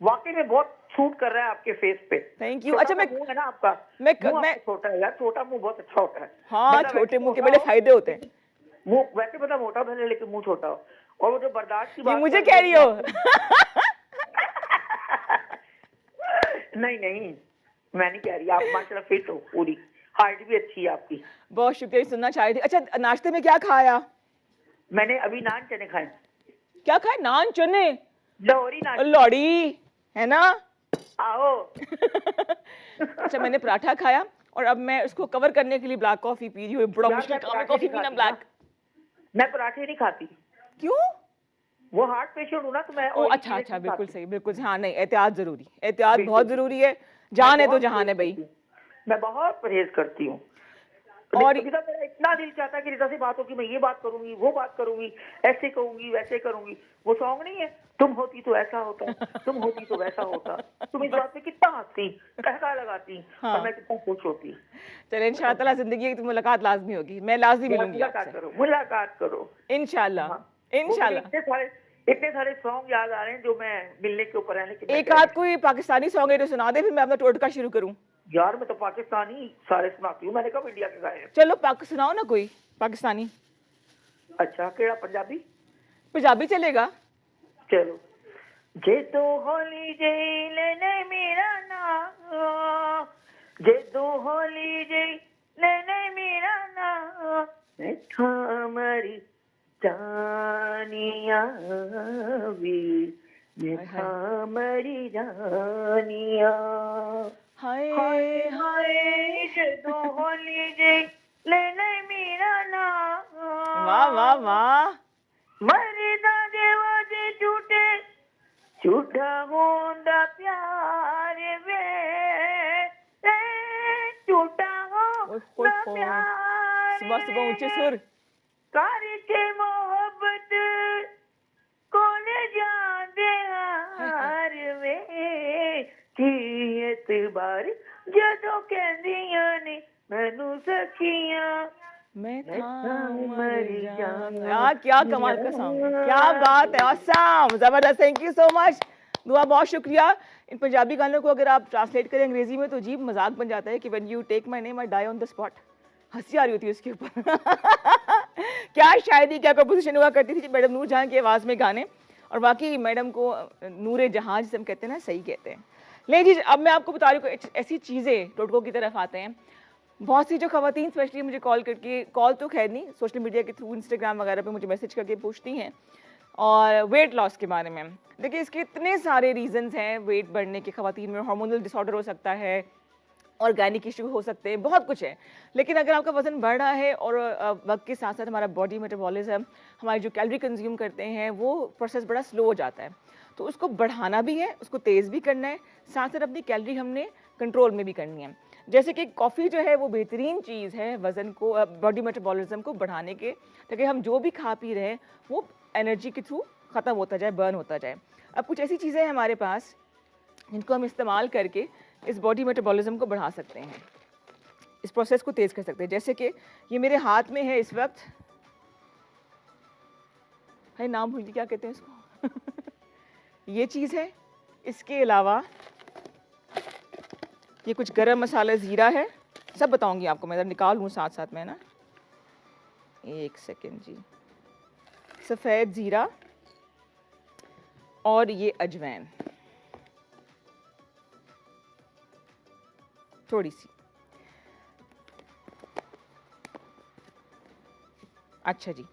वाकई में बहुत सूट कर रहा है आपके फेस पे। Thank you. छोटा अच्छा, सा मैं- मुंह है ना आपका, मैं- मुंह आपका छोटा है यार, छोटा मुंह बहुत अच्छा होता है। हाँ, बंदा छोटे वैसे मुंह के मोटा बड़े हो, फायदे होते हैं। मुंह वैसे बंदा मोटा भले लेकिन मुंह छोटा हो। और वो जो बर्दाश्त की ये बात मुझे कर कह रही हो। नहीं नहीं, मैं नहीं कह रही, आप माशाल्लाह फिट हो पूरी, हाइट भी अच्छी है आपकी। बहुत शुक्रिया, सुनना चाह रही थी। अच्छा, नाश्ते में क्या खाया? मैंने अभी नान चने खाए, क्या खाया? नान चने? लाहौरी नान। लौड़ी है ना? आओ। अच्छा, मैंने पराठा खाया और अब मैं उसको कवर करने के लिए ब्लैक कॉफी पी रही हूँ। बड़ा यार, मुश्किल मैं काम है पराठे कॉफी नहीं पीना खाती ब्लैक। ना। मैं पराठे नहीं खाती, क्यों? वो हार्ट पेशेंट हूँ ना, तो मैं ओ oily अच्छा चीजें अच्छा, नहीं बिल्कुल खाती। सही, बिल्कुल सही। हाँ नहीं, एहतियात जरूरी, एहतियात बिल्कुल। बहुत जरूरी है। जान मैं है तो बहुत जहान है परहेज भाई। करती हूँ। मैं बहुत परहेज करती हूँ। और- रिता, मेरा इतना दिल चाहता है कि रिता से बात हो कि मैं ये बात करूंगी, वो बात करूंगी, ऐसे कहूंगी, वैसे करूंगी। वो सॉन्ग नहीं है, तुम होती तो ऐसा होता, तुम होती तो वैसा होता, तुम इस बात पे कितना हंसती, कहका लगाती, हाँ। और मैं कितना खुश होती। चले, इंशाअल्लाह जिंदगी की मुलाकात लाजमी होगी, मैं लाजमी यार, मिलूंगी मुलाकात आपसे। करो, मुलाकात करो। इंशाअल्लाह, हाँ। वो मुझे इंशाअल्लाह। इतने सारे सॉन्ग याद आ रहे हैं जो मैं मिलने के ऊपर है, लेकिन मैं एक क्या आध कोई पाकिस्तानी सॉन्ग है तो सुना दे, फिर मैं अपना टोटका शुरू करूं। यार, मैं तो पाकिस्तानी सारे सुनाती हूँ, मैंने कब इंडिया के गाए हैं। चलो सुनाओ ना कोई पाकिस्तानी। अच्छा, केड़ा पंजाबी? पंजाबी चलेगा? चलो। जे तू होली जई लेने मेरा नाम, जे तू होली जई लेने मेरा नाम, मैं था मरी जानिया वी, मैं हाय था मरी जानिया। हाय हाय हाय, जे तू होली जई लेने मेरा नाम। वाह वाह वाह। मरदा दे वादे झूठे, झूठा होंदा प्यार वे, झूठा होंदा प्यार सुबह सुबह ऊंचे सुर। करके मोहब्बत कोने जांदे हार वे, की एतबार जदों कहंदियां ने मैनू सखियां, मैं मैं था मर जाना। यार, क्या कमाल का सॉन्ग है, क्या बात है, ऑसम, जबरदस्त, थैंक यू सो मच दुआ, बहुत शुक्रिया। इन पंजाबी गानों को अगर आप ट्रांसलेट करें अंग्रेजी में तो अजीब मजाक बन जाता है कि when you take my name I die on the spot. हंसी आ रही होती है उसके ऊपर। क्या शायरी, क्या कंपोजिशन हुआ करती थी मैडम नूर जहां की आवाज़ में गाने। और बाकी मैडम को नूरे जहां जिसे हम कहते हैं ना, सही कहते हैं। ले जी, अब मैं आपको बता रही हूँ ऐसी चीज़ें, टोटकों की तरफ आते हैं। बहुत सी जो खवातीन स्पेशली मुझे कॉल करके, कॉल तो खैर नहीं, सोशल मीडिया के थ्रू इंस्टाग्राम वगैरह पे मुझे मैसेज करके पूछती हैं और वेट लॉस के बारे में। देखिए, इसके इतने सारे रीजंस हैं वेट बढ़ने के। खवातीन में हार्मोनल डिसऑर्डर हो सकता है, ऑर्गेनिक इशू हो सकते हैं, बहुत कुछ है। लेकिन अगर आपका वजन बढ़ रहा है और वक्त के साथ साथ हमारा बॉडी मेटाबॉलिज्म, हमारी जो कैलोरी कंज्यूम करते हैं, वो प्रोसेस बड़ा स्लो हो जाता है। तो उसको बढ़ाना भी है, उसको तेज़ भी करना है, साथ साथ अपनी कैलोरी हमने कंट्रोल में भी करनी है। जैसे कि कॉफ़ी जो है वो बेहतरीन चीज़ है वज़न को, बॉडी मेटाबॉलिज्म को बढ़ाने के, ताकि हम जो भी खा पी रहे हैं वो एनर्जी के थ्रू ख़त्म होता जाए, बर्न होता जाए। अब कुछ ऐसी चीज़ें हैं हमारे पास जिनको हम इस्तेमाल करके इस बॉडी मेटाबॉलिज्म को बढ़ा सकते हैं, इस प्रोसेस को तेज़ कर सकते हैं। जैसे कि ये मेरे हाथ में है इस वक्त, है नाम भूल गई, क्या कहते हैं इसको। ये चीज़ है। इसके अलावा ये कुछ गरम मसाला, ज़ीरा है, सब बताऊंगी आपको, मैं ज़रा निकाल लूँ साथ साथ में ना, एक सेकेंड जी। सफ़ेद ज़ीरा और ये अजवैन थोड़ी सी। अच्छा जी,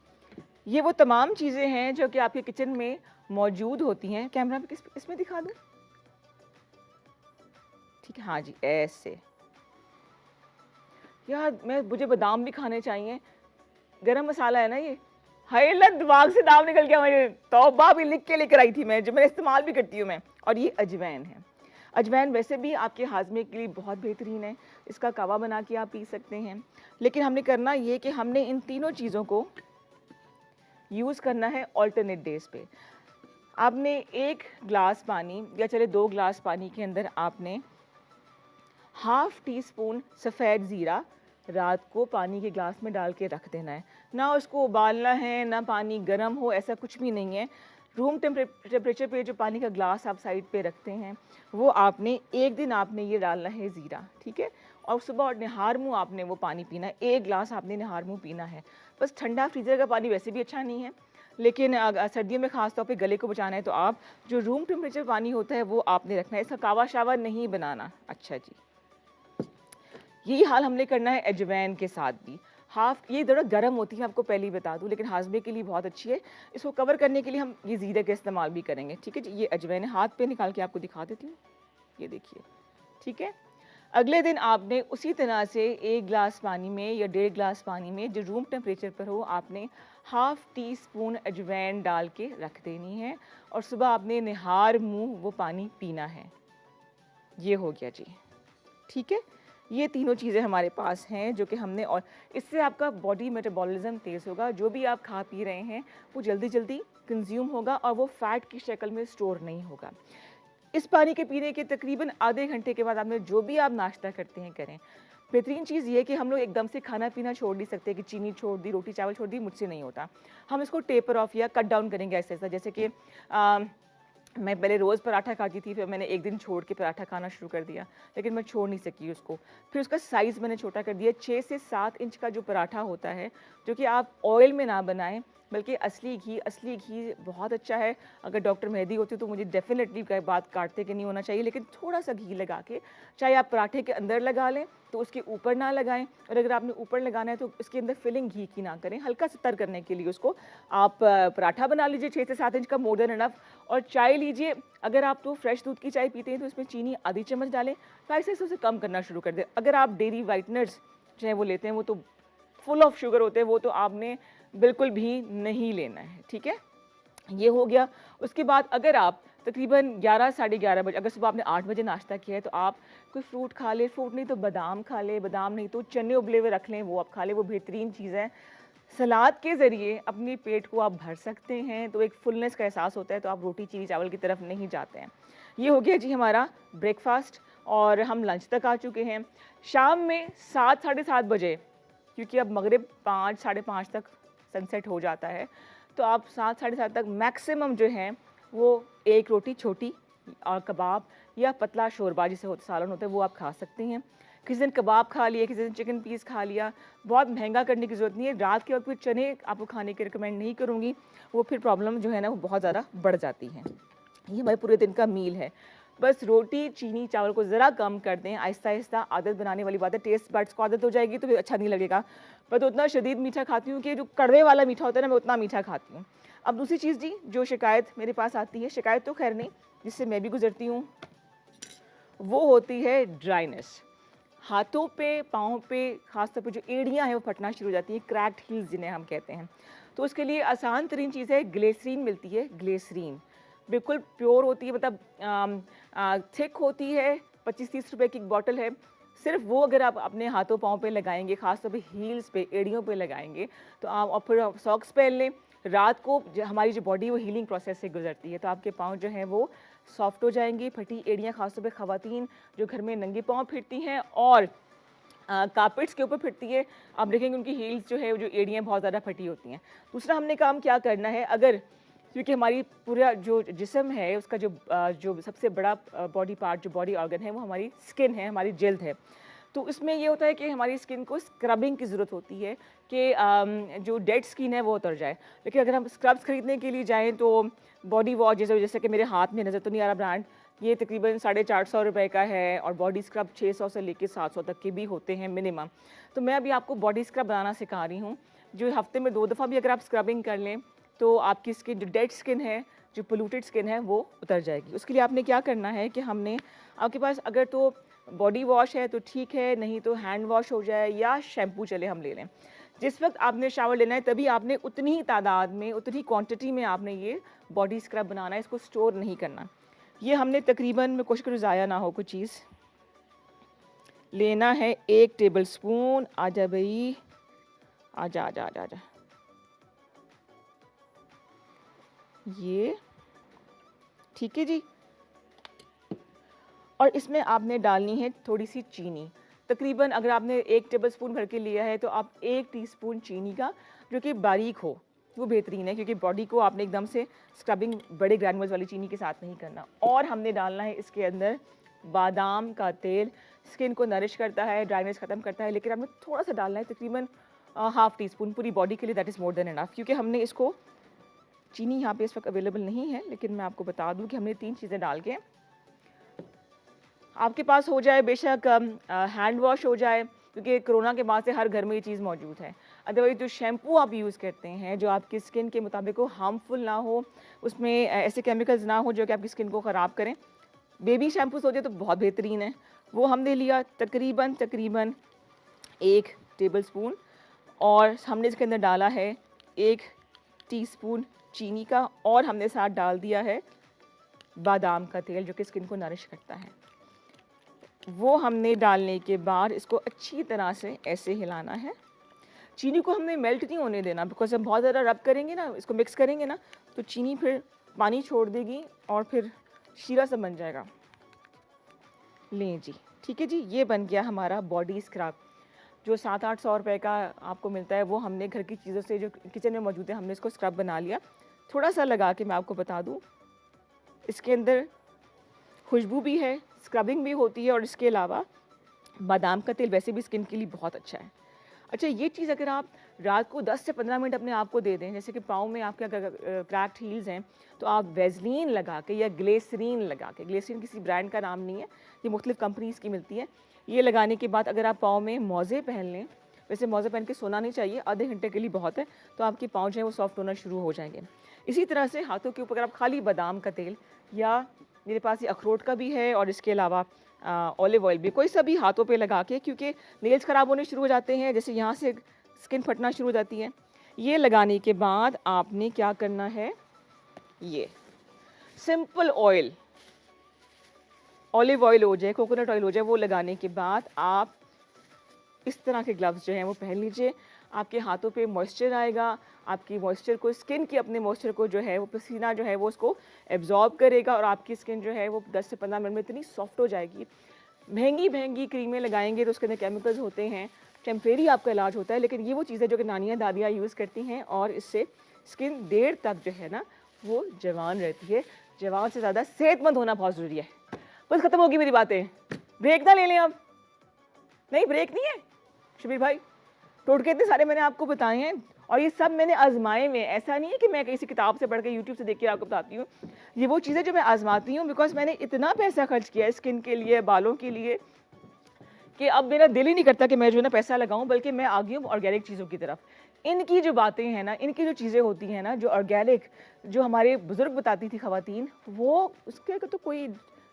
ये वो तमाम चीज़ें हैं जो कि आपके किचन में मौजूद होती हैं। कैमरा में इसमें दिखा दूँ, ठीक है, हाँ जी, ऐसे। यार मुझे बादाम भी खाने चाहिए। गरम मसाला है ना ये, हाय अल्लाह, दिमाग से नाम निकल गया मुझे, तौबा भी लिख के लेकर आई थी मैं, जो मैं इस्तेमाल भी करती हूँ मैं। और ये अजवैन है। अजवैन वैसे भी आपके हाजमे के लिए बहुत बेहतरीन है, इसका कावा बना के आप पी सकते हैं। लेकिन हमने करना ये कि हमने इन तीनों चीज़ों को यूज़ करना है ऑल्टरनेट डेज पे। आपने 1 ग्लास पानी या चले 2 ग्लास पानी के अंदर आपने हाफ़ टी स्पून सफ़ेद ज़ीरा रात को पानी के ग्लास में डाल के रख देना है। ना उसको उबालना है, ना पानी गर्म हो, ऐसा कुछ भी नहीं है। रूम टेम्परेचर पे जो पानी का ग्लास आप साइड पे रखते हैं, वो आपने एक दिन आपने ये डालना है ज़ीरा, ठीक है? और सुबह और निहार मुँह आपने वो पानी पीना है, 1 ग्लास आपने निहार मुँह पीना है। बस ठंडा फ्रीज़र का पानी वैसे भी अच्छा नहीं है, लेकिन सर्दियों में ख़ास तौर पे गले को बचाना है तो आप जो रूम टेम्परेचर पानी होता है वो आपने रखना है, इसका कावा-शावा नहीं बनाना। अच्छा जी। यही हाल हमने करना है अजवाइन के साथ भी। ये ज़रा गर्म होती है, आपको पहले ही बता दूँ, लेकिन हाज़मे के लिए बहुत अच्छी है। इसको कवर करने के लिए हम ये ज़ीरे का इस्तेमाल भी करेंगे, ठीक है जी। ये अजवाइन है, हाथ पे निकाल के आपको दिखा देती हूँ, ये देखिए, ठीक है। अगले दिन आपने उसी तरह से 1 ग्लास पानी में या 1.5 ग्लास पानी में जो रूम टेम्परेचर पर हो, आपने हाफ़ टी स्पून अजवाइन डाल के रख देनी है और सुबह आपने निहार मुँह वो पानी पीना है। ये हो गया जी, ठीक है। ये तीनों चीज़ें हमारे पास हैं जो कि हमने, और इससे आपका बॉडी मेटाबॉलिज्म तेज़ होगा। जो भी आप खा पी रहे हैं वो जल्दी-जल्दी कंज़्यूम होगा और वो फ़ैट की शक्ल में स्टोर नहीं होगा। इस पानी के पीने के तकरीबन आधे घंटे के बाद आपने जो भी आप नाश्ता करते हैं करें। बेहतरीन चीज़ ये है कि हम लोग एकदम से खाना-पीना छोड़ नहीं सकते कि चीनी छोड़ दी, रोटी चावल छोड़ दी, मुझसे नहीं होता। हम इसको टेपर ऑफ या कट डाउन करेंगे ऐसे-ऐसे, जैसे कि मैं पहले रोज़ पराठा खाती थी, फिर मैंने एक दिन छोड़ के पराठा खाना शुरू कर दिया, लेकिन मैं छोड़ नहीं सकी उसको। फिर उसका साइज़ मैंने छोटा कर दिया, 6 से 7 इंच का जो पराठा होता है, जो कि आप ऑयल में ना बनाएँ, बल्कि असली घी बहुत अच्छा है। अगर डॉक्टर मेहदी होती तो मुझे डेफ़िनेटली बात काटते कि नहीं होना चाहिए, लेकिन थोड़ा-सा घी लगा के, चाहे आप पराठे के अंदर लगा लें, तो उसके ऊपर ना लगाएँ, और अगर आपने ऊपर लगाना है तो इसके अंदर फिलिंग घी की ना करें। हल्का सा तर करने के लिए उसको आप पराठा बना लीजिए 6 से 7 इंच का, मोर देन इनफ। और चाय लीजिए, अगर आप तो फ्रेश दूध की चाय पीते हैं तो इसमें चीनी आधी चम्मच डालें, तो ऐसे-ऐसे उसे कम करना शुरू कर दें। अगर आप डेयरी व्हाइटनर्स जो है वो लेते हैं, वो तो फुल ऑफ शुगर होते हैं, वो तो आपने बिल्कुल भी नहीं लेना है, ठीक है? ये हो गया। उसके बाद अगर आप तकरीबन 11 साढ़े 11 बजे, अगर सुबह आपने 8 बजे नाश्ता किया है, तो आप कोई फ्रूट खा लें, फ्रूट नहीं तो बादाम खा लें, बादाम नहीं तो चने उबले हुए रख लें, वो आप खा लें, वो बेहतरीन चीज़ है। सलाद के ज़रिए अपने पेट को आप भर सकते हैं, तो एक फुलनेस का एहसास होता है, तो आप रोटी चीनी चावल की तरफ नहीं जाते हैं। ये हो गया जी हमारा ब्रेकफ़ास्ट, और हम लंच तक आ चुके हैं। शाम में 7 साढ़े 7 बजे, क्योंकि अब मगरिब 5 साढ़े 5 तक सनसेट हो जाता है, तो आप 7 साढ़े 7 तक मैक्सिमम जो है वो 1 रोटी छोटी और कबाब या पतला शोरबा जिसे सालन होता है वो आप खा सकते हैं। किसी दिन कबाब खा लिए, किसी दिन चिकन पीस खा लिया। बहुत महंगा करने की ज़रूरत नहीं है। रात के वक्त कोई चने आपको खाने की रिकमेंड नहीं करूँगी, वो फिर प्रॉब्लम जो है ना वो बहुत ज़्यादा बढ़ जाती है। ये हमारे पूरे दिन का मील है। बस रोटी, चीनी, चावल को ज़रा कम कर दें, आहिस्ता-आहिस्ता आदत बनाने वाली बात है। टेस्ट बड्स को आदत हो जाएगी तो फिर अच्छा नहीं लगेगा। मैं तो उतना शदीद मीठा खाती हूँ कि जो कड़वे वाला मीठा होता है ना, मैं उतना मीठा खाती हूँ। अब दूसरी चीज़ जी, जो शिकायत मेरे पास आती है, शिकायत तो खैर नहीं, जिससे मैं भी गुज़रती हूँ, वो होती है ड्राइनेस। हाथों पे, पाँव पे, ख़ास तौर पे जो एड़ियाँ हैं वो फटना शुरू हो जाती हैं, क्रैक्ड हील्स जिन्हें हम कहते हैं। तो उसके लिए आसान तरीन चीज़ है, ग्लिसरीन मिलती है, ग्लिसरीन। बिल्कुल प्योर होती है, मतलब थिक होती है, 25-30 रुपए की एक बॉटल है। सिर्फ़ वो अगर आप अपने हाथों पाँव पे लगाएँगे, ख़ास तौर पे हील्स पे, एड़ियों पे लगाएँगे, तो आप, और फिर आप सॉक्स पहन लें। रात को हमारी जो बॉडी वो हीलिंग प्रोसेस से गुजरती है, तो आपके पाँव जो हैं वो सॉफ्ट हो जाएंगी। फटी एड़ियाँ, ख़ास तौर पे ख़वातीन जो घर में नंगे पाँव फिरती हैं और कारपेट्स के ऊपर फिरती है, आप देखेंगे उनकी हील्स जो है, वो जो एड़ियाँ बहुत ज़्यादा फटी होती हैं। दूसरा हमने काम क्या करना है, अगर, क्योंकि हमारी पूरा जो जिस्म है उसका जो सबसे बड़ा बॉडी पार्ट, जो बॉडी ऑर्गन है, वो हमारी स्किन है, हमारी जिल्द है। तो इसमें ये होता है कि हमारी स्किन को स्क्रबिंग की ज़रूरत होती है कि जो डेड स्किन है वो उतर जाए। लेकिन अगर हम स्क्रब्स खरीदने के लिए जाएँ तो बॉडी वॉश, जैसे कि मेरे हाथ में नज़र तो नहीं आ रहा ब्रांड, ये तकरीबन 450 रुपए का है, और बॉडी स्क्रब 600 से लेके 700 तक के भी होते हैं मिनिमम। तो मैं अभी आपको बॉडी स्क्रब बनाना सिखा रही हूँ, जो हफ्ते में 2 दफ़ा भी अगर आप स्क्रबिंग कर लें तो आपकी स्किन, जो डेड स्किन है, जो पोल्यूटेड स्किन है, वो उतर जाएगी। उसके लिए आपने क्या करना है कि हमने, आपके पास अगर तो बॉडी वॉश है तो ठीक है, नहीं तो हैंड वॉश हो जाए या शैम्पू चले हम ले लें। जिस वक्त आपने शावर लेना है तभी आपने उतनी ही तादाद में, उतनी क्वांटिटी में आपने ये बॉडी स्क्रब बनाना है, इसको स्टोर नहीं करना। ये हमने तकरीबन, मैं कोशिश करूँ ज़ाया ना हो कोई चीज़, लेना है 1 टेबल स्पून। आजा भाई, आजा आजा आजा आजा, ये ठीक है जी। और इसमें आपने डालनी है थोड़ी सी चीनी, तकरीबन अगर आपने 1 टेबलस्पून भर के लिया है तो आप 1 टीस्पून चीनी का, जो कि बारीक हो, वो बेहतरीन है, क्योंकि बॉडी को आपने एकदम से स्क्रबिंग बड़े ग्रैनुल्स वाली चीनी के साथ नहीं करना। और हमने डालना है इसके अंदर बादाम का तेल। स्किन को नरिश करता है, ड्राइनेस ख़त्म करता है, लेकिन आपने थोड़ा सा डालना है, तकरीबन हाफ़ टी स्पून, पूरी बॉडी के लिए that is more than enough. क्योंकि हमने इसको, चीनी यहाँ पे इस वक्त अवेलेबल नहीं है, लेकिन मैं आपको बता दूँ कि हमने 3 चीज़ें डाल के, आपके पास हो जाए बेशक हैंड वॉश हो जाए, क्योंकि कोरोना के बाद से हर घर में ये चीज़ मौजूद है। अदरवाइज जो शैम्पू आप यूज़ करते हैं, जो आपकी स्किन के मुताबिक हो, हार्मफुल ना हो, उसमें ऐसे केमिकल्स ना हो जो कि आपकी स्किन को ख़राब करें। बेबी शैम्पूस होते तो बहुत बेहतरीन है, वो हमने लिया तकरीबन 1 टेबलस्पून। और हमने इसके अंदर डाला है 1 टीस्पून चीनी का, और हमने साथ डाल दिया है बादाम का तेल, जो कि स्किन को नरिश करता है। वो हमने डालने के बाद इसको अच्छी तरह से ऐसे हिलाना है। चीनी को हमने मेल्ट नहीं होने देना, बिकॉज हम बहुत ज़्यादा रब करेंगे ना, इसको मिक्स करेंगे ना, तो चीनी फिर पानी छोड़ देगी और फिर शीरा सा बन जाएगा। लें जी, ठीक है जी, ये बन गया हमारा बॉडी स्क्रब, जो 700-800 रुपये का आपको मिलता है। वो हमने घर की चीज़ों से जो किचन में मौजूद है, हमने इसको स्क्रब बना लिया। थोड़ा सा लगा के मैं आपको बता दूँ, इसके अंदर खुशबू भी है, स्क्रबिंग भी होती है, और इसके अलावा बादाम का तेल वैसे भी स्किन के लिए बहुत अच्छा है। अच्छा, ये चीज़ अगर आप रात को 10 से 15 मिनट अपने आप को दे दें, जैसे कि पाँव में आपके अगर क्रैक्ड हील्स हैं, तो आप वेज़लीन लगा के या ग्लिसरीन लगा के, ग्लिसरीन किसी ब्रांड का नाम नहीं है, ये मुख्तलिफ कंपनीज़ की मिलती है, ये लगाने के बाद अगर आप पाँव में मोज़े पहन लें, वैसे मोज़े पहन के सोना नहीं चाहिए, आधे घंटे के लिए बहुत है, तो आपके पाँव जो है वो सॉफ्ट होना शुरू हो जाएंगे। इसी तरह से हाथों के ऊपर अगर आप खाली बादाम का तेल, या मेरे पास ये अखरोट का भी है, और इसके अलावा ऑलिव ऑयल भी, कोई सा भी हाथों पे लगा के, क्योंकि नेल्स ख़राब होने शुरू हो जाते हैं, जैसे यहाँ से स्किन फटना शुरू हो जाती है। ये लगाने के बाद आपने क्या करना है, ये सिंपल ऑयल, ऑलिव ऑयल हो जाए, कोकोनट ऑयल हो जाए, वो लगाने के बाद आप इस तरह के ग्लव्स जो हैं वो पहन लीजिए। आपके हाथों पे मॉइस्चर आएगा, आपकी मॉइस्चर को, स्किन की अपने मॉइस्चर को जो है वो पसीना जो है वो उसको एब्जॉर्ब करेगा, और आपकी स्किन जो है वो 10 से 15 मिनट में इतनी सॉफ्ट हो जाएगी। महंगी क्रीमें लगाएंगे तो उसके अंदर केमिकल्स होते हैं, टेम्परेरी आपका इलाज होता है, लेकिन ये वो चीज़ें जो कि नानियाँ दादियाँ यूज़ करती हैं, और इससे स्किन देर तक जो है ना वो जवान रहती है। जवान से ज़्यादा सेहतमंद होना बहुत ज़रूरी है। बस ख़त्म होगी मेरी बातें, ब्रेक ना ले लें अब। नहीं, ब्रेक नहीं है शबीर भाई, टोटके इतने सारे मैंने आपको बताए हैं, और ये सब मैंने आजमाए में, ऐसा नहीं है कि मैं किसी किताब से पढ़ के यूट्यूब से देख के आपको बताती हूँ। ये वो चीज़ें जो मैं आजमाती हूँ, बिकॉज मैंने इतना पैसा खर्च किया है स्किन के लिए, बालों के लिए, कि अब मेरा दिल ही नहीं करता कि मैं जो है ना पैसा लगाऊं, बल्कि मैं आ गई हूँ ऑर्गेनिक चीज़ों की तरफ। इनकी जो बातें हैं ना, इनकी जो चीज़ें होती हैं ना, जो ऑर्गेनिक, जो हमारे बुज़ुर्ग बताती थी ख़वातीन, वो उसके तो कोई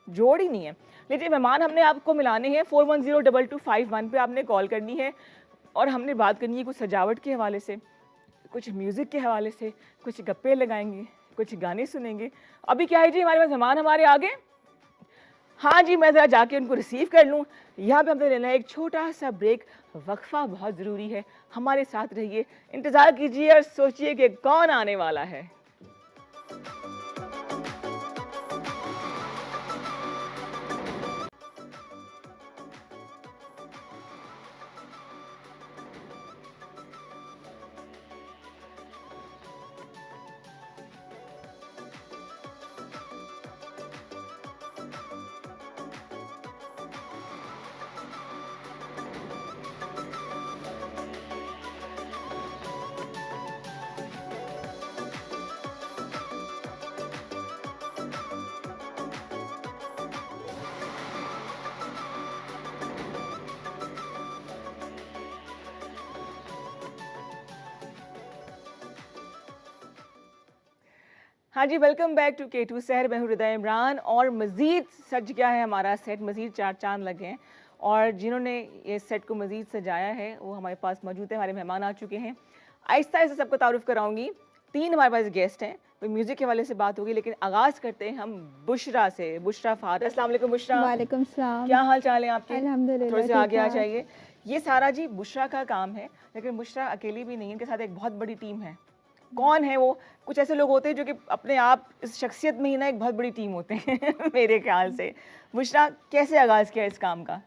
जोड़ ही नहीं है। लीजिए, मेहमान हमने आपको मिलाने हैं, 41022251 पे आपने कॉल करनी है, और हमने बात करनी है कुछ सजावट के हवाले से, कुछ म्यूज़िक के हवाले से, कुछ गप्पे लगाएंगे, कुछ गाने सुनेंगे। अभी क्या है जी, हमारे पास मेहमान हमारे आगे। हाँ जी, मैं ज़रा जाके उनको रिसीव कर लूँ। यहाँ पे हमने लेना है एक छोटा सा ब्रेक, वक्फा बहुत ज़रूरी है। हमारे साथ रहिए, इंतज़ार कीजिए और सोचिए कि कौन आने वाला है। हाँ जी, वेलकम बैक टू K2 सहर। मैं हूँ हृदय इमरान, और मज़ीद सज गया है हमारा सेट, मज़ीद 4 चांद लगे हैं, और जिन्होंने ये सेट को मज़ीद सजाया है वो हमारे पास मौजूद है, हमारे मेहमान आ चुके हैं। आहिस्ता आहिस्ता सबको तारुफ कराऊंगी। 3 हमारे पास गेस्ट हैं, कोई म्यूज़िक के हवाले से बात होगी, लेकिन आगाज़ करते हैं हम बुशरा से। बुशरा फार, अस्सलाम वालेकुम बुशरा। वालेकुम सलाम। क्या हाल चाल है आपके? अल्हम्दुलिल्लाह, थोड़े से आगे आ ठीक-ठाक। जाइए। ये सारा जी बुशरा का काम है, लेकिन बुशरा अकेली भी नहीं है, इनके साथ एक बहुत बड़ी टीम है। कौन है वो? कुछ ऐसे लोग होते हैं जो कि अपने आप इस शख्सियत में ही ना एक बहुत बड़ी टीम होते हैं मेरे ख्याल से। बुशरा, कैसे आगाज़ किया इस काम का?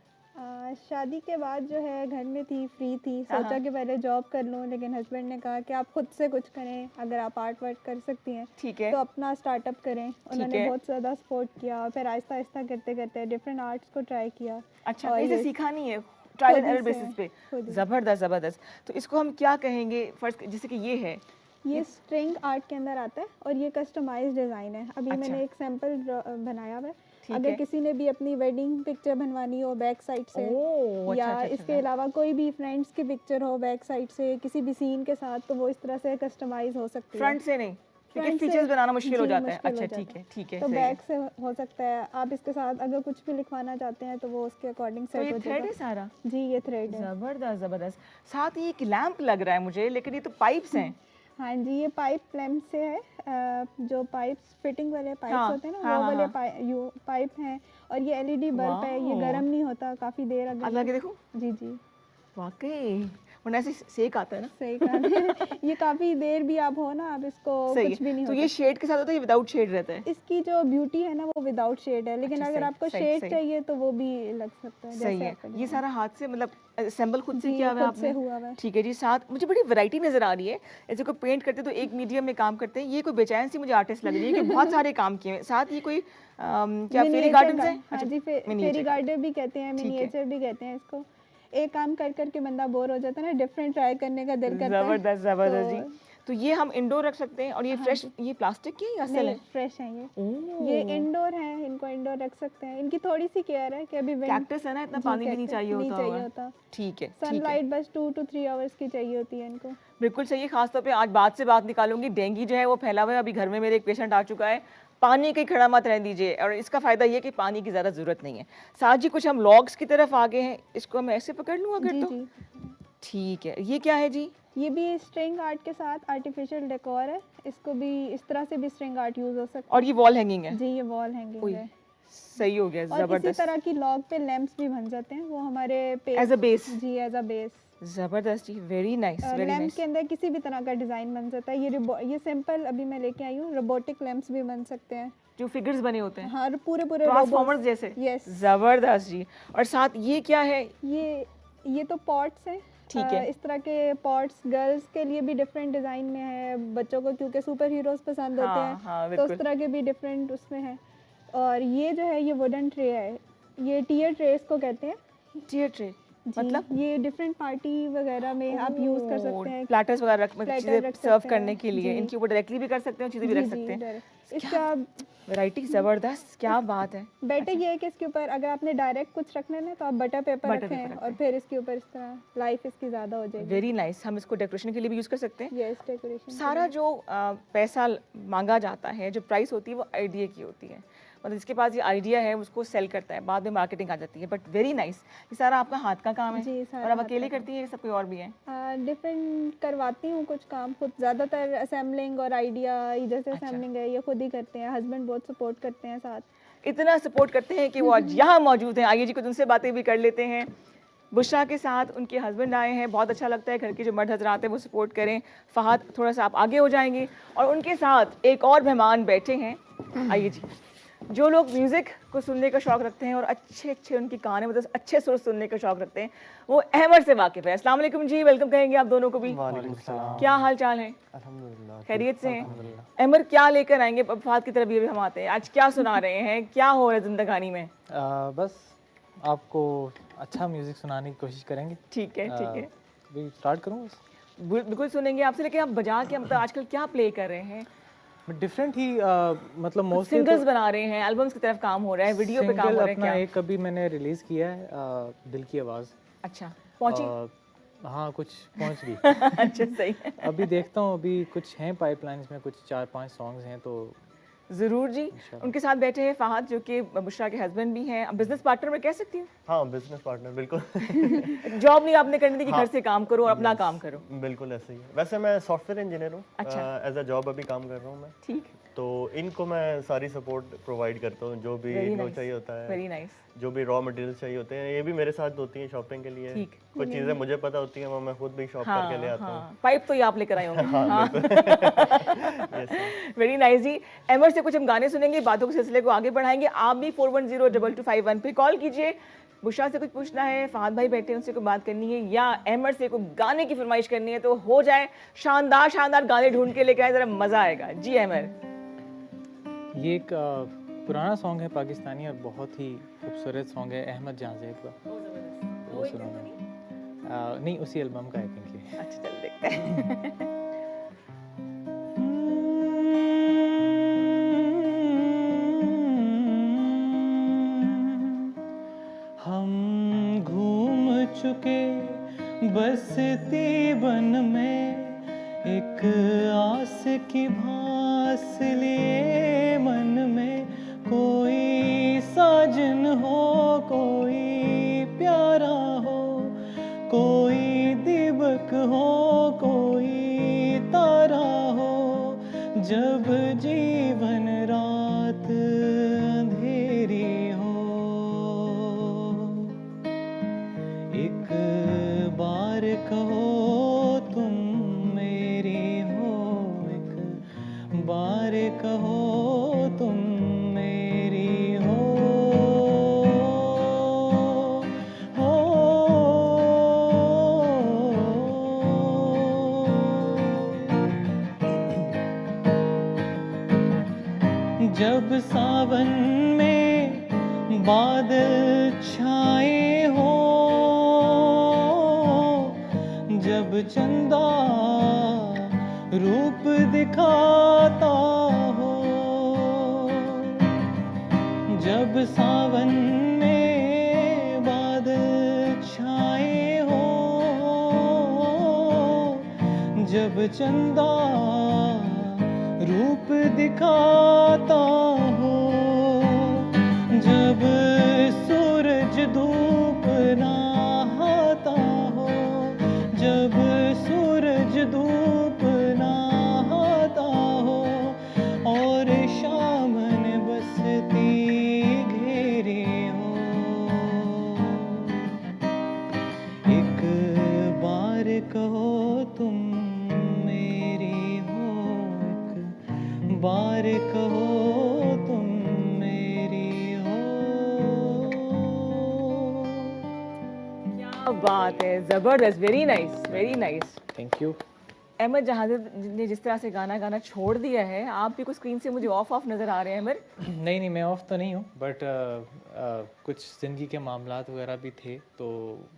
शादी के बाद जो है घर में थी, फ्री थी, हाँ, सोचा कि पहले जॉब कर लूँ, लेकिन हस्बैंड ने कहा कि आप खुद से कुछ करें, अगर आप आर्ट वर्क कर सकती हैं ठीक है। तो अपना स्टार्टअप करें। उन्होंने है। बहुत ज़्यादा सपोर्ट किया और फिर आहिस्ता आहिस्ता करते करते डिफरेंट आर्ट्स को ट्राई किया। अच्छा, और इसे ये सीखा नहीं है, ट्रायल एंड खुद ही एरर से, बेसिस पे? खुद ही। ज़बरदस्त, ज़बरदस्त। तो इसको हम क्या कहेंगे फर्स्ट, जैसे कि ये है ये स्ट्रिंग आर्ट के अंदर आता है और ये कस्टमाइज्ड डिज़ाइन है। अभी अच्छा। मैंने एक सैंपल बनाया हुआ है। ठीक अगर है। किसी ने भी अपनी वेडिंग पिक्चर बनवानी हो बैक साइड से, ओह, अच्छा, या अच्छा, इसके अच्छा। अलावा कोई भी फ्रेंड्स की पिक्चर हो बैक साइड से किसी भी सीन के साथ, तो वो इस तरह से कस्टमाइज हो सकती है। फ्रंट से नहीं, क्योंकि फ्रंट से- फीचर्स बनाना मुश्किल हो जी, जाता है। मुश्किल हो अच्छा, जाता ठीक है, ठीक है, तो सही बैक है। से हो सकता है। आप इसके साथ अगर कुछ भी लिखवाना चाहते हैं तो वो उसके अकॉर्डिंग तो सेट ये हो थ्रेड है जाएगा। सारा? जी, ये थ्रेड है। ज़बरदस्त, ज़बरदस्त। साथ ही एक लैंप लग रहा है मुझे, लेकिन ये तो पाइप्स हैं। हाँ जी, ये पाइप लैम्प से है। जो पाइप्स फिटिंग वाले पाइप्स हाँ, होते हैं ना, हाँ, वो हाँ, वाले हाँ। पाइप हैं। और ये एलईडी बल्ब है, ये वाओ। गर्म नहीं होता काफ़ी देर अगर। लगा के देखो, जी जी, वाकई वरना ऐसे सेक आता है ना। सही कहा। ये काफ़ी देर भी आप हो ना, आप इसको सही कुछ भी नहीं है। तो होता। ये शेड के साथ होता है, ये विदाउट शेड रहता है? इसकी जो ब्यूटी है ना वो विदाउट शेड है, लेकिन अच्छा, अगर सही, आपको सही, शेड सही। चाहिए तो वो भी लग सकता है। सही जैसे है। आपका ये डिज़ाइन। सारा हाथ से मतलब असेंबल खुद से जी, किया हुआ है खुद से आपने? हुआ हुआ है। ठीक है जी। साथ मुझे बड़ी वैरायटी नजर आ रही है। ऐसे कोई पेंट करते तो एक मीडियम में काम करते हैं, ये कोई बेचैन सी मुझे आर्टिस्ट लग रही है कि बहुत सारे काम किए हैं। साथ ही कोई क्या फेरी मिनिएचर गार्डन है? हाँ जी, फेरी मिनिएचर गार्डन भी कहते हैं, ठीक है। मिनिएचर भी कहते हैं इसको। एक काम कर करके बंदा बोर हो जाता है ना, डिफरेंट ट्राई करने का दिल करता है। जबरदस्त, जबरदस्त जी। तो तो ये हम इंडोर रख सकते हैं, और ये हाँ फ्रेश, जी। ये प्लास्टिक की या असल नहीं, है? फ्रेश है ये ओह, इंडोर है, इनको इंडोर रख सकते हैं। इनकी थोड़ी सी केयर है कि अभी कैक्टस है ना, इतना पानी भी नहीं चाहिए होता होगा। होता। ठीक है, ठीक है। सनलाइट बस 2 to 3 आवर्स की चाहिए होती है इनको। बिल्कुल सही है। खासतौर पे आज बात से बात निकालूंगी, डेंगू जो है वो फैला हुआ है। अभी घर में मेरे एक पेशेंट आ चुका है। पानी कहीं खड़ा मत रहने दीजिए, और इसका फ़ायदा ये कि पानी की ज़्यादा ज़रूरत नहीं है। साथ जी कुछ हम लॉग्स की तरफ आ गए हैं, इसको मैं ऐसे पकड़ लूँ अगर जी तो? जी, ठीक है। ये क्या है जी? ये भी स्ट्रिंग आर्ट के साथ आर्टिफिशियल डेकोर है। इसको भी इस तरह से भी स्ट्रिंग आर्ट यूज हो सकता और ये वॉल हैंगिंग है? है। जी, ये वॉल हैंगिंग ओए, है। सही हो गया, और किसी ज़बरदस्त। तरह की लॉग पे लैंप्स भी बन जाते हैं, वो हमारे एज अ बेस? जी, एज अ बेस। ज़बरदस्त जी, very nice, very lamp nice. के अंदर किसी भी तरह का डिज़ाइन बन सकता है। ये सिंपल अभी मैं लेके आई हूँ। रोबोटिक लैंप्स भी बन सकते हैं। जो फिगर्स बने होते हैं, हाँ, पूरे ट्रांसफॉर्मर्स जैसे? यस। ज़बरदस्त जी। और साथ ये क्या है? ये तो पॉट्स हैं। ठीक है। इस तरह के पॉट्स गर्ल्स के लिए भी डिफरेंट डिज़ाइन में है। बच्चों को क्योंकि सुपर हीरोज पसंद होते हाँ, हैं, हाँ, तो बिल्कुल। उस तरह के भी डिफरेंट उसमें है। और ये जो है ये वुडन ट्रे है। ये टीयर ट्रेस को कहते हैं। टीयर ट्रे जी, मतलब? ये डिफरेंट पार्टी वगैरह में आप यूज़ कर सकते हैं। प्लेटर्स वगैरह रख, Platter चीज़ें रख सर्व सकते करने हैं। के लिए जी। इनके ऊपर डायरेक्टली भी कर सकते हैं, चीज़ें भी जी, रख जी, सकते हैं। डायरेक्ट। इसका वैरायटी ज़बरदस्त, क्या बात है। बेटर ये है कि इसके ऊपर अगर आपने डायरेक्ट कुछ रखना है ना, तो आप बटर पेपर बटर रखें पेपर रखें। और फिर इसके ऊपर इस तरह लाइफ इसकी ज़्यादा हो जाएगी। Very nice. हम इसको डेकोरेशन के लिए भी यूज़ कर सकते हैं। Yes, decoration. सारा जो पैसा मांगा जाता है, जो प्राइस होती है, वो आइडिया की होती है। मतलब जिसके पास ये आइडिया है उसको सेल करता है, बाद में मार्केटिंग आ जाती है। बट वेरी नाइस, ये सारा आपका हाथ का काम है? जी, सारा और आप हाथ अकेले का करती है, सब कोई और भी है? डिफरेंट करवाती हूँ कुछ काम खुद। ज़्यादातर असेंबलिंग और आइडिया इधर से अच्छा। असेंबलिंग है ये खुद ही करते हैं। हस्बैंड बहुत सपोर्ट करते हैं साथ। इतना सपोर्ट करते हैं कि वो आज यहाँ मौजूद हैं। आइए जी कुछ उनसे बातें भी कर लेते हैं। बुशरा के साथ उनके हस्बैंड आए हैं। बहुत अच्छा लगता है घर के जो मर्द हजरात हैं वो सपोर्ट करें। फहद, थोड़ा सा आप आगे हो जाएंगे। और उनके साथ एक और मेहमान बैठे हैं। आइए जी। जो लोग म्यूज़िक को सुनने का शौक़ रखते हैं और अच्छे अच्छे उनकी कान है, मतलब अच्छे सुर सुनने का शौक़ रखते हैं, वो अहमर से वाकिफ़ है। अस्सलाम वालेकुम जी, वेलकम कहेंगे आप दोनों को भी। वालेकुम सलाम। क्या हाल चाल है? अल्हम्दुलिल्लाह, खैरियत से हैं? अल्हम्दुलिल्लाह। अहमर, क्या लेकर आएंगे? फहद की तरफ भी हम आते हैं। आज क्या सुना रहे हैं? क्या हो रहा है ज़िंदगानी में? बस आपको अच्छा म्यूज़िक सुनाने की कोशिश करेंगे। ठीक है, ठीक है। अभी स्टार्ट करूँ बस? बिल्कुल सुनेंगे आपसे, लेकिन आप बजा के मतलब आजकल क्या प्ले कर रहे हैं? डिफरेंट ही मतलब मोस्टली सिंगल्स बना रहे हैं, एल्बम्स की तरफ काम हो रहा है, वीडियो पे काम हो रहा है अपना क्या? एक अभी मैंने रिलीज़ किया है, दिल की आवाज़। अच्छा, पहुंची? हाँ, कुछ पहुंच गई। अच्छा, सही है। अभी देखता हूँ, अभी कुछ हैं पाइपलाइंस में, कुछ 4-5 सॉन्ग्स हैं, तो ज़रूर जी। उनके साथ बैठे हैं फहद, जो कि बुशरा के हस्बैंड भी हैं। अब बिजनेस पार्टनर मैं कह सकती हूँ? हाँ, बिजनेस पार्टनर बिल्कुल। जॉब नहीं आपने करनी थी कि हाँ। घर से काम करो और अपना काम करो? बिल्कुल ऐसे ही है। वैसे मैं सॉफ्टवेयर इंजीनियर हूँ। अच्छा। एज अ जॉब अभी काम कर रहा हूँ मैं। ठीक। तो इनको मैं सारी सपोर्ट प्रोवाइड करता हूँ, जो भी Very इनको nice. चाहिए होता है, वेरी नाइस। जो भी रॉ मटेरियल चाहिए होते हैं, ये भी मेरे साथ होती हैं शॉपिंग के लिए। ठीक। कुछ चीज़ें मुझे पता होती हैं, वो मैं खुद भी शॉप करके ले आता हूँ। हाँ, पाइप तो ये आप लेकर आए होंगे। हाँ, वेरी नाइस जी। एमर से कुछ हम गाने सुनेंगे, बातों के सिलसिले को आगे बढ़ाएंगे। आप भी 41022251 पे कॉल कीजिए। बुशरा से कुछ पूछना है, फहद भाई बैठे हैं उनसे कोई बात करनी है, या एमर से कोई गाने की फरमाइश करनी है, तो हो जाए। शानदार शानदार गाने ढूंढ के लेके आए, जरा मजा आएगा जी। एमर, ये एक पुराना सॉन्ग है पाकिस्तानी और बहुत ही खूबसूरत सॉन्ग है अहमद जाज़ेब का। वो सुनो। नहीं, उसी एल्बम का आई थिंक ये। अच्छा चल देखते हैं। हम घूम चुके बसती बन में, एक आस की भास लिए मन में, कोई साजन हो, कोई प्यारा हो, कोई दीपक हो, कोई तारा हो, जब जीवन रात अंधेरी हो, एक बार कहो तुम मेरी हो, एक बार कहो तुम मेरी हो, जब सावन में बादल छाए हो, जब चंदा रूप दिखाता हो, जब सावन में बादल छाए हो, जब चंदा रूप दिखाता हो, जब सूरज धूप नहाता हो, जब सूरज धूप नहाता हो, और शाम ने बसती घेरी हो, एक बार कहो तुम मेरी हो, एक बार कहो तुम मेरी हो। क्या बात है, जबरदस्त, very nice, very nice. Thank you. Ahmad Jahazeb ने जिस तरह से गाना गाना छोड़ दिया है, आप भी कुछ स्क्रीन से मुझे ऑफ नजर आ रहे हैं अमर। नहीं नहीं, मैं ऑफ तो नहीं हूँ, बट कुछ ज़िंदगी के मामलात वगैरह भी थे, तो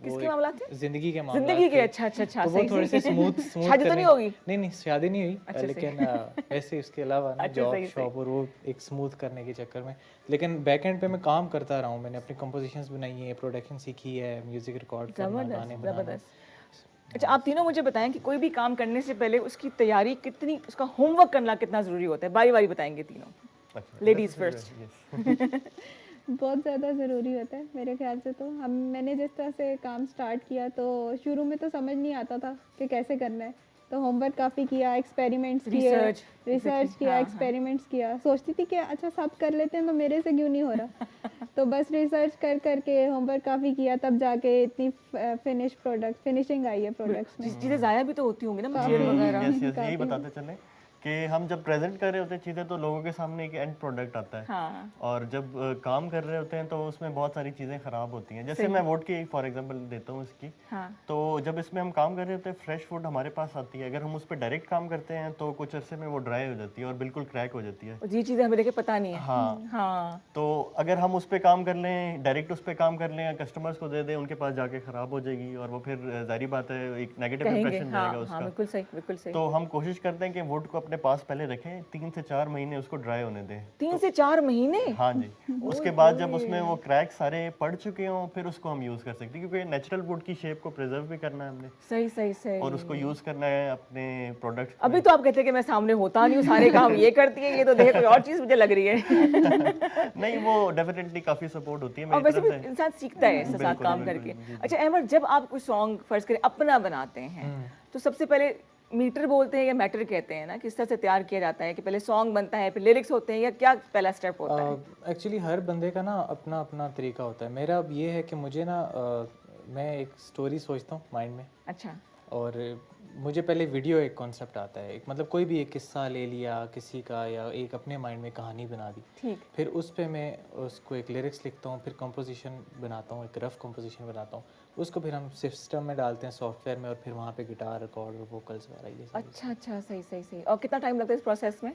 किसके मामलात थे? ज़िंदगी के मामलात जिंदगी के, थे, अच्छा अच्छा अच्छा, तो वो सही थोड़े से सही। स्मूथ शादी तो नहीं होगी? नहीं नहीं, शादी नहीं हुई, अच्छा, सही। लेकिन वैसे उसके अलावा ना अच्छा, जॉब सही, सही। शॉप और वो एक स्मूथ करने के चक्कर में, लेकिन बैक एंड पे मैं काम करता रहा हूँ। मैंने अपनी कंपोजिशंस बनाई है, प्रोडक्शन सीखी है, म्यूजिक रिकॉर्ड करना, गाने जबरदस्त बनाना। जबरदस्त। अच्छा, आप तीनों मुझे बताएं कि कोई भी काम करने से पहले उसकी तैयारी कितनी, उसका होमवर्क करना कितना ज़रूरी होता है? बारी बारी बताएंगे तीनों। Ladies first. बहुत ज़्यादा ज़रूरी होता है मेरे ख्याल से। तो मैंने जिस तरह से काम स्टार्ट किया, तो शुरू में तो समझ नहीं आता था कि कैसे करना है, तो होमवर्क काफ़ी किया, एक्सपेरिमेंट्स किए, रिसर्च किया, हाँ, एक्सपेरिमेंट्स किया। सोचती थी कि अच्छा सब कर लेते हैं तो मेरे से क्यों नहीं हो रहा। तो बस रिसर्च कर करके होमवर्क काफ़ी किया, तब जाके इतनी फिनिशिंग आई है प्रोडक्ट्स में। चीज़ें ज़ाया भी तो होती होंगी ना, मटेरियल वगैरह। यस यस, यही बताते चले कि हम जब प्रेजेंट कर रहे होते हैं चीज़ें, तो लोगों के सामने एक एंड प्रोडक्ट आता है। हाँ। और जब काम कर रहे होते हैं तो उसमें बहुत सारी चीज़ें ख़राब होती हैं। जैसे मैं वुड की फॉर एग्जांपल देता हूँ इसकी। हाँ। तो जब इसमें हम काम कर रहे होते हैं, फ्रेश वुड हमारे पास आती है, अगर हम उस पर डायरेक्ट काम करते हैं तो कुछ अरसे में वो ड्राई हो जाती है और बिल्कुल क्रैक हो जाती है। और ये चीज़ें हमें देखे पता नहीं है। हाँ हाँ। तो अगर हम उस पर काम कर लें, डायरेक्ट उस पर काम कर लें, कस्टमर्स को दे दें, उनके पास जाके ख़राब हो जाएगी और वो फिर जाहिर बात है एक नेगेटिव कहेंगे, इंप्रेशन हाँ जाएगा हाँ, उसका। बिल्कुल सही, बिल्कुल सही। तो हम कोशिश करते हैं कि वुड को अपने पास पहले रखें, 3 से 4 महीने उसको ड्राई होने दें। 3 से 4 महीने? हाँ जी। उसके बाद जब उसमें वो क्रैक सारे पड़ चुके हों, फिर उसको हम यूज़ कर सकते हैं, क्योंकि नेचुरल वुड की शेप को प्रिजर्व भी करना है हमने, सही सही सही। और उसको यूज़ करना है अपने प्रोडक्ट। अभी तो आप कहते हैं कि मैं सामने होता नहीं हूँ, सारे काम ये करती है, ये तो देखे कोई और चीज़ मुझे लग रही है। नहीं, वो डेफिनेटली काफ़ी सपोर्ट होती है और मेरी वैसे तरफ भी से। इंसान सीखता है इसके साथ बिल्कुल, काम बिल्कुल, करके। जी, जी। अच्छा अहमद, जब आप कोई सॉन्ग फर्ज करें अपना बनाते हैं, तो सबसे पहले मीटर बोलते हैं या मैटर कहते हैं ना, किस तरह से तैयार किया जाता है कि पहले सॉन्ग बनता है फिर लिरिक्स होते हैं, या क्या पहला स्टेप होता है? एक्चुअली हर बंदे का ना अपना अपना तरीका होता है। मेरा अब ये है कि मुझे ना मैं एक स्टोरी सोचता हूँ माइंड में, अच्छा, और मुझे पहले वीडियो एक कॉन्सेप्ट आता है, एक मतलब कोई भी एक किस्सा ले लिया किसी का, या एक अपने माइंड में कहानी बना दी, ठीक, फिर उस पे मैं उसको एक लिरिक्स लिखता हूँ, फिर कंपोजिशन बनाता हूँ, एक रफ कंपोजिशन बनाता हूँ, उसको फिर हम सिस्टम में डालते हैं सॉफ्टवेयर में, और फिर वहाँ पे गिटार रिकॉर्ड और वोकल्स वगैरह ये सब। अच्छा अच्छा, सही सही सही। और कितना टाइम लगता है इस प्रोसेस में?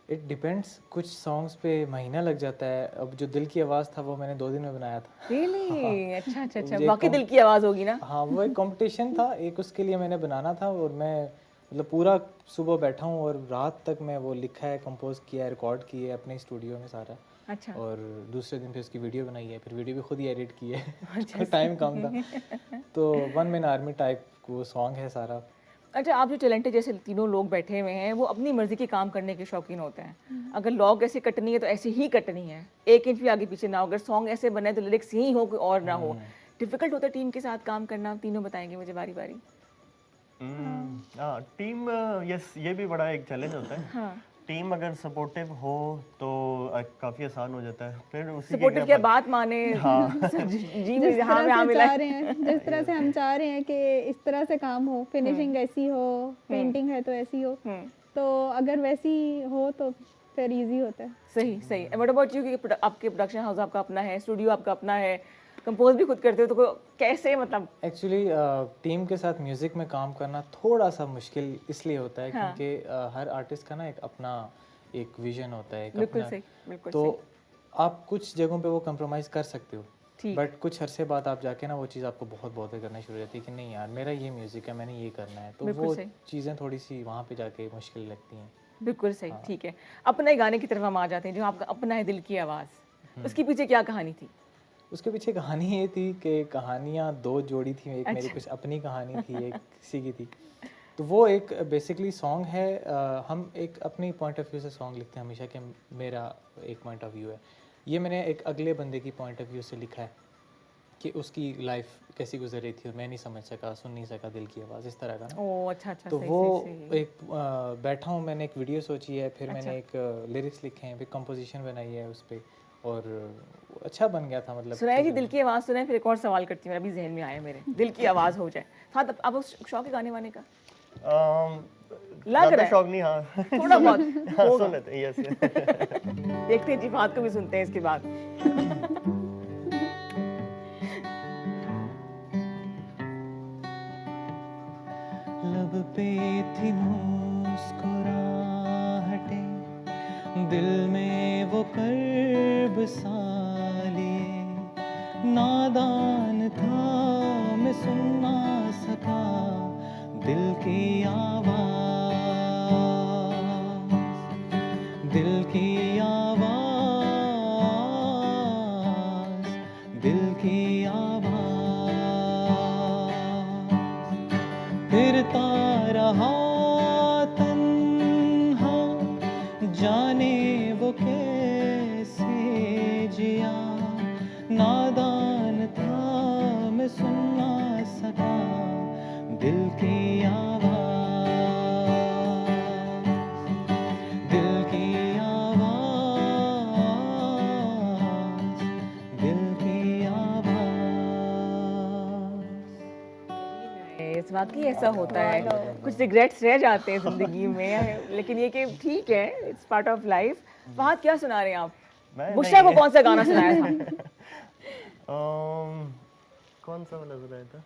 इट डिपेंड्स, कुछ सॉन्ग्स पे महीना लग जाता है। अब जो दिल की आवाज़ था वो मैंने 2 दिन में बनाया था। रियली? अच्छा अच्छा अच्छा, मुझे बाकी दिल की आवाज़ होगी ना? हाँ, वो एक कंपटीशन था एक, उसके लिए मैंने बनाना था, और मैं मतलब पूरा सुबह बैठा हूँ और रात तक मैं वो लिखा है, कंपोज किया है, रिकॉर्ड किया है अपने स्टूडियो में सारा, अच्छा, और दूसरे दिन फिर उसकी वीडियो बनाई है, फिर वीडियो भी खुद ही एडिट की है। अच्छा, टाइम कम था, तो 1 मैन आर्मी टाइप वो सॉन्ग है सारा। अच्छा, आप जो टैलेंटेड जैसे तीनों लोग बैठे हुए हैं वो अपनी मर्जी के काम करने के शौकीन होते हैं। अगर लॉग ऐसे कटनी है तो ऐसे ही कटनी है, 1 इंच भी आगे पीछे ना हो। अगर सॉन्ग ऐसे बने तो लिरिक्स यही हो, कोई और ना हो। डिफिकल्ट होता है टीम के साथ काम करना? तीनों बताएंगे मुझे बारी बारी। हाँ, टीम, यस, ये भी बड़ा एक चैलेंज होता है। हाँ, टीम अगर सपोर्टिव हो तो काफ़ी आसान हो जाता है। फिर उसी के सपोर्टिव क्या बात माने। हाँ। जी जिस हाँ तरह में हाँ से मिला। चाह रहे हैं, जिस तरह से हम चाह रहे हैं कि इस तरह से काम हो, फिनिशिंग ऐसी हो, पेंटिंग है तो ऐसी हो, तो अगर वैसी हो तो फिर इजी होता है। सही सही। व्हाट अबाउट यू कि आपके प्रोडक्शन हाउस आपका अपना है, स्टूडियो आपका अपना है, कंपोज भी खुद करते हो, तो कैसे मतलब? एक्चुअली टीम के साथ म्यूज़िक में काम करना थोड़ा सा मुश्किल इसलिए होता है हाँ। क्योंकि हर आर्टिस्ट का ना एक अपना एक विजन होता है, एक बिल्कुल अपना, सही, बिल्कुल तो सही। आप कुछ जगहों पे वो कंप्रोमाइज़ कर सकते हो, ठीक। बट कुछ अरसे बाद आप जाके ना वो चीज़ आपको बहुत बॉदर करना शुरू हो जाती है कि नहीं यार, मेरा ये म्यूज़िक है, मैंने ये करना है, तो बिल्कुल वो सही। चीज़ें थोड़ी सी वहाँ पे जाके मुश्किल लगती हैं। बिल्कुल सही, ठीक है। अपने गाने की तरफ हम आ जाते हैं, जो आपका अपना है, दिल की आवाज़। उसके पीछे क्या कहानी थी? उसके पीछे कहानी ये थी कि कहानियाँ 2 जोड़ी थी, एक मेरी अच्छा। कुछ अपनी कहानी थी, एक किसी की थी। तो वो एक बेसिकली सॉन्ग है, हम एक अपनी पॉइंट ऑफ व्यू से सॉन्ग लिखते हैं हमेशा, कि मेरा एक पॉइंट ऑफ व्यू है। ये मैंने एक अगले बंदे की पॉइंट ऑफ व्यू से लिखा है कि उसकी लाइफ कैसी गुजर रही थी और मैं नहीं समझ सका, सुन नहीं सका दिल की आवाज़, इस तरह का ना। ओह अच्छा अच्छा, तो सही वो सही सही। एक बैठा हूँ, मैंने एक वीडियो सोची है, फिर अच्छा। मैंने एक लिरिक्स लिखे हैं, फिर कंपोजिशन बनाई है उस पर, और अच्छा बन गया था मतलब। सुनाए जी, दिल की आवाज़ सुनाए, फिर एक और सवाल करती हूँ, अभी जहन में आया मेरे, दिल की आवाज़ हो जाए। हाँ, तब अब शौक है गाने वाने का? लग ज़्यादा रहा है शौक नहीं, हाँ। थोड़ा बहुत हाँ, होगा। सुन लेते हैं, यस। देखते हैं जी, बात को भी सुनते हैं इसके बाद। लब पे थी मुस्कुराहटे, दिल में वो कर्ब सा लिए, नादान था मैं सुन ना सका दिल की आवाज़, दिल की आवाज़, दिल की आवाज़। फिरता रहा तन्हा, जाने वो कैसे जिया, नादान था मैं सुन ना सका दिल की आवाज़, दिल की आवाज़, दिल की आवाज़। इस वाकई ऐसा होता है, कुछ रिग्रेट्स रह जाते हैं जिंदगी में, लेकिन ये कि ठीक है, it's part of life. Fahad, क्या सुना रहे हैं आप? मैं बुशरा को नहीं- कौन सा गाना सुनाया था? कौन सा वाला सुनाया था?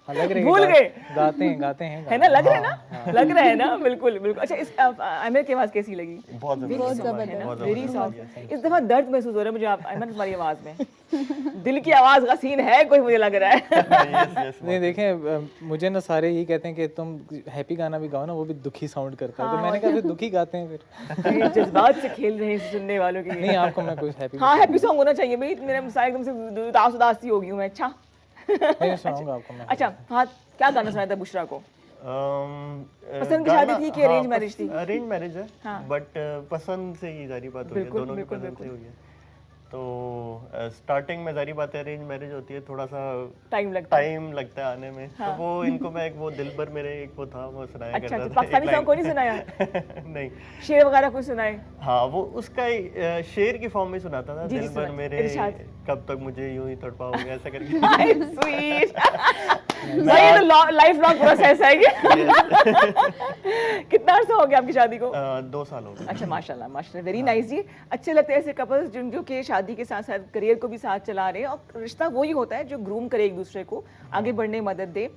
हाँ, लग रहा है भूल कि गए? गाते हैं है ना, लग रहा है ना, लग रहा है ना, बिल्कुल बिल्कुल। अच्छा, इस आमिर की आवाज़ कैसी लगी? बहुत बहुत ज़बरदस्त, ज़बरदस्त। है ना, बहुत वेरी ज़बरदस्त। सॉफ्ट। इस दफा दर्द महसूस हो रहा है मुझे आमिर तुम्हारी आवाज़ में। दिल की आवाज़ का सीन है कोई, मुझे लग रहा है। Yes, yes. नहीं देखें, मुझे ना सारे यही कहते हैं कि तुम हैप्पी गाना भी गाओ ना, वो भी दुखी साउंड करता है, तो मैंने कहा फिर दुखी गाते हैं फिर। ये जज्बात से खेल रहे हैं सुनने वालों के लिए। नहीं, आपको मैं कुछ हैप्पी हाँ, हैप्पी सॉन्ग होना चाहिए भाई, मेरे सारे एकदम से उदास उदास सी हो गई हूँ मैं। अच्छा नहीं सुनाऊंगा आपको मैं। अच्छा फहद, क्या गाना सुनाया था बुशरा को? पसंद की गाना- शादी थी कि हाँ, arrange marriage थी? अरेंज मैरिज है, हाँ। बट पसंद से ही सारी बात हुई है, बिल्कुल, दोनों की बिल्कुल, पसंद से बिल्कुल। हुई है। तो स्टार्टिंग में ज़ाहिर बात है अरेंज मैरिज होती है, थोड़ा सा टाइम लगता है। टाइम लगता है आने में। तो वो इनको मैं वो दिल भर मेरे एक वो था, वो सुनाया अच्छा, करता अच्छा, था पाकिस्तानी एक सॉन्ग को नहीं सुनाया? लाइन। नहीं, शेर वगैरह कुछ सुनाए? हाँ वो उसका शेर की फॉर्म में सुनाता था, जी, दिल भर सुना- मेरे इरशाद। कब तक मुझे यूं ही तड़पाओगे, ऐसा करके। स्वीट। भाई ये तो लाइफ लॉन्ग प्रोसेस है ये। कितना अर्सा हो गया आपकी शादी को? 2 साल हो गए। अच्छा, माशाल्लाह माशाल्लाह, वेरी नाइस जी। अच्छे लगते हैं ऐसे कपल्स जो कि शादी के साथ साथ करियर को भी साथ चला रहे हैं, और रिश्ता वही होता है जो ग्रूम करे एक दूसरे को, आगे बढ़ने में मदद दे।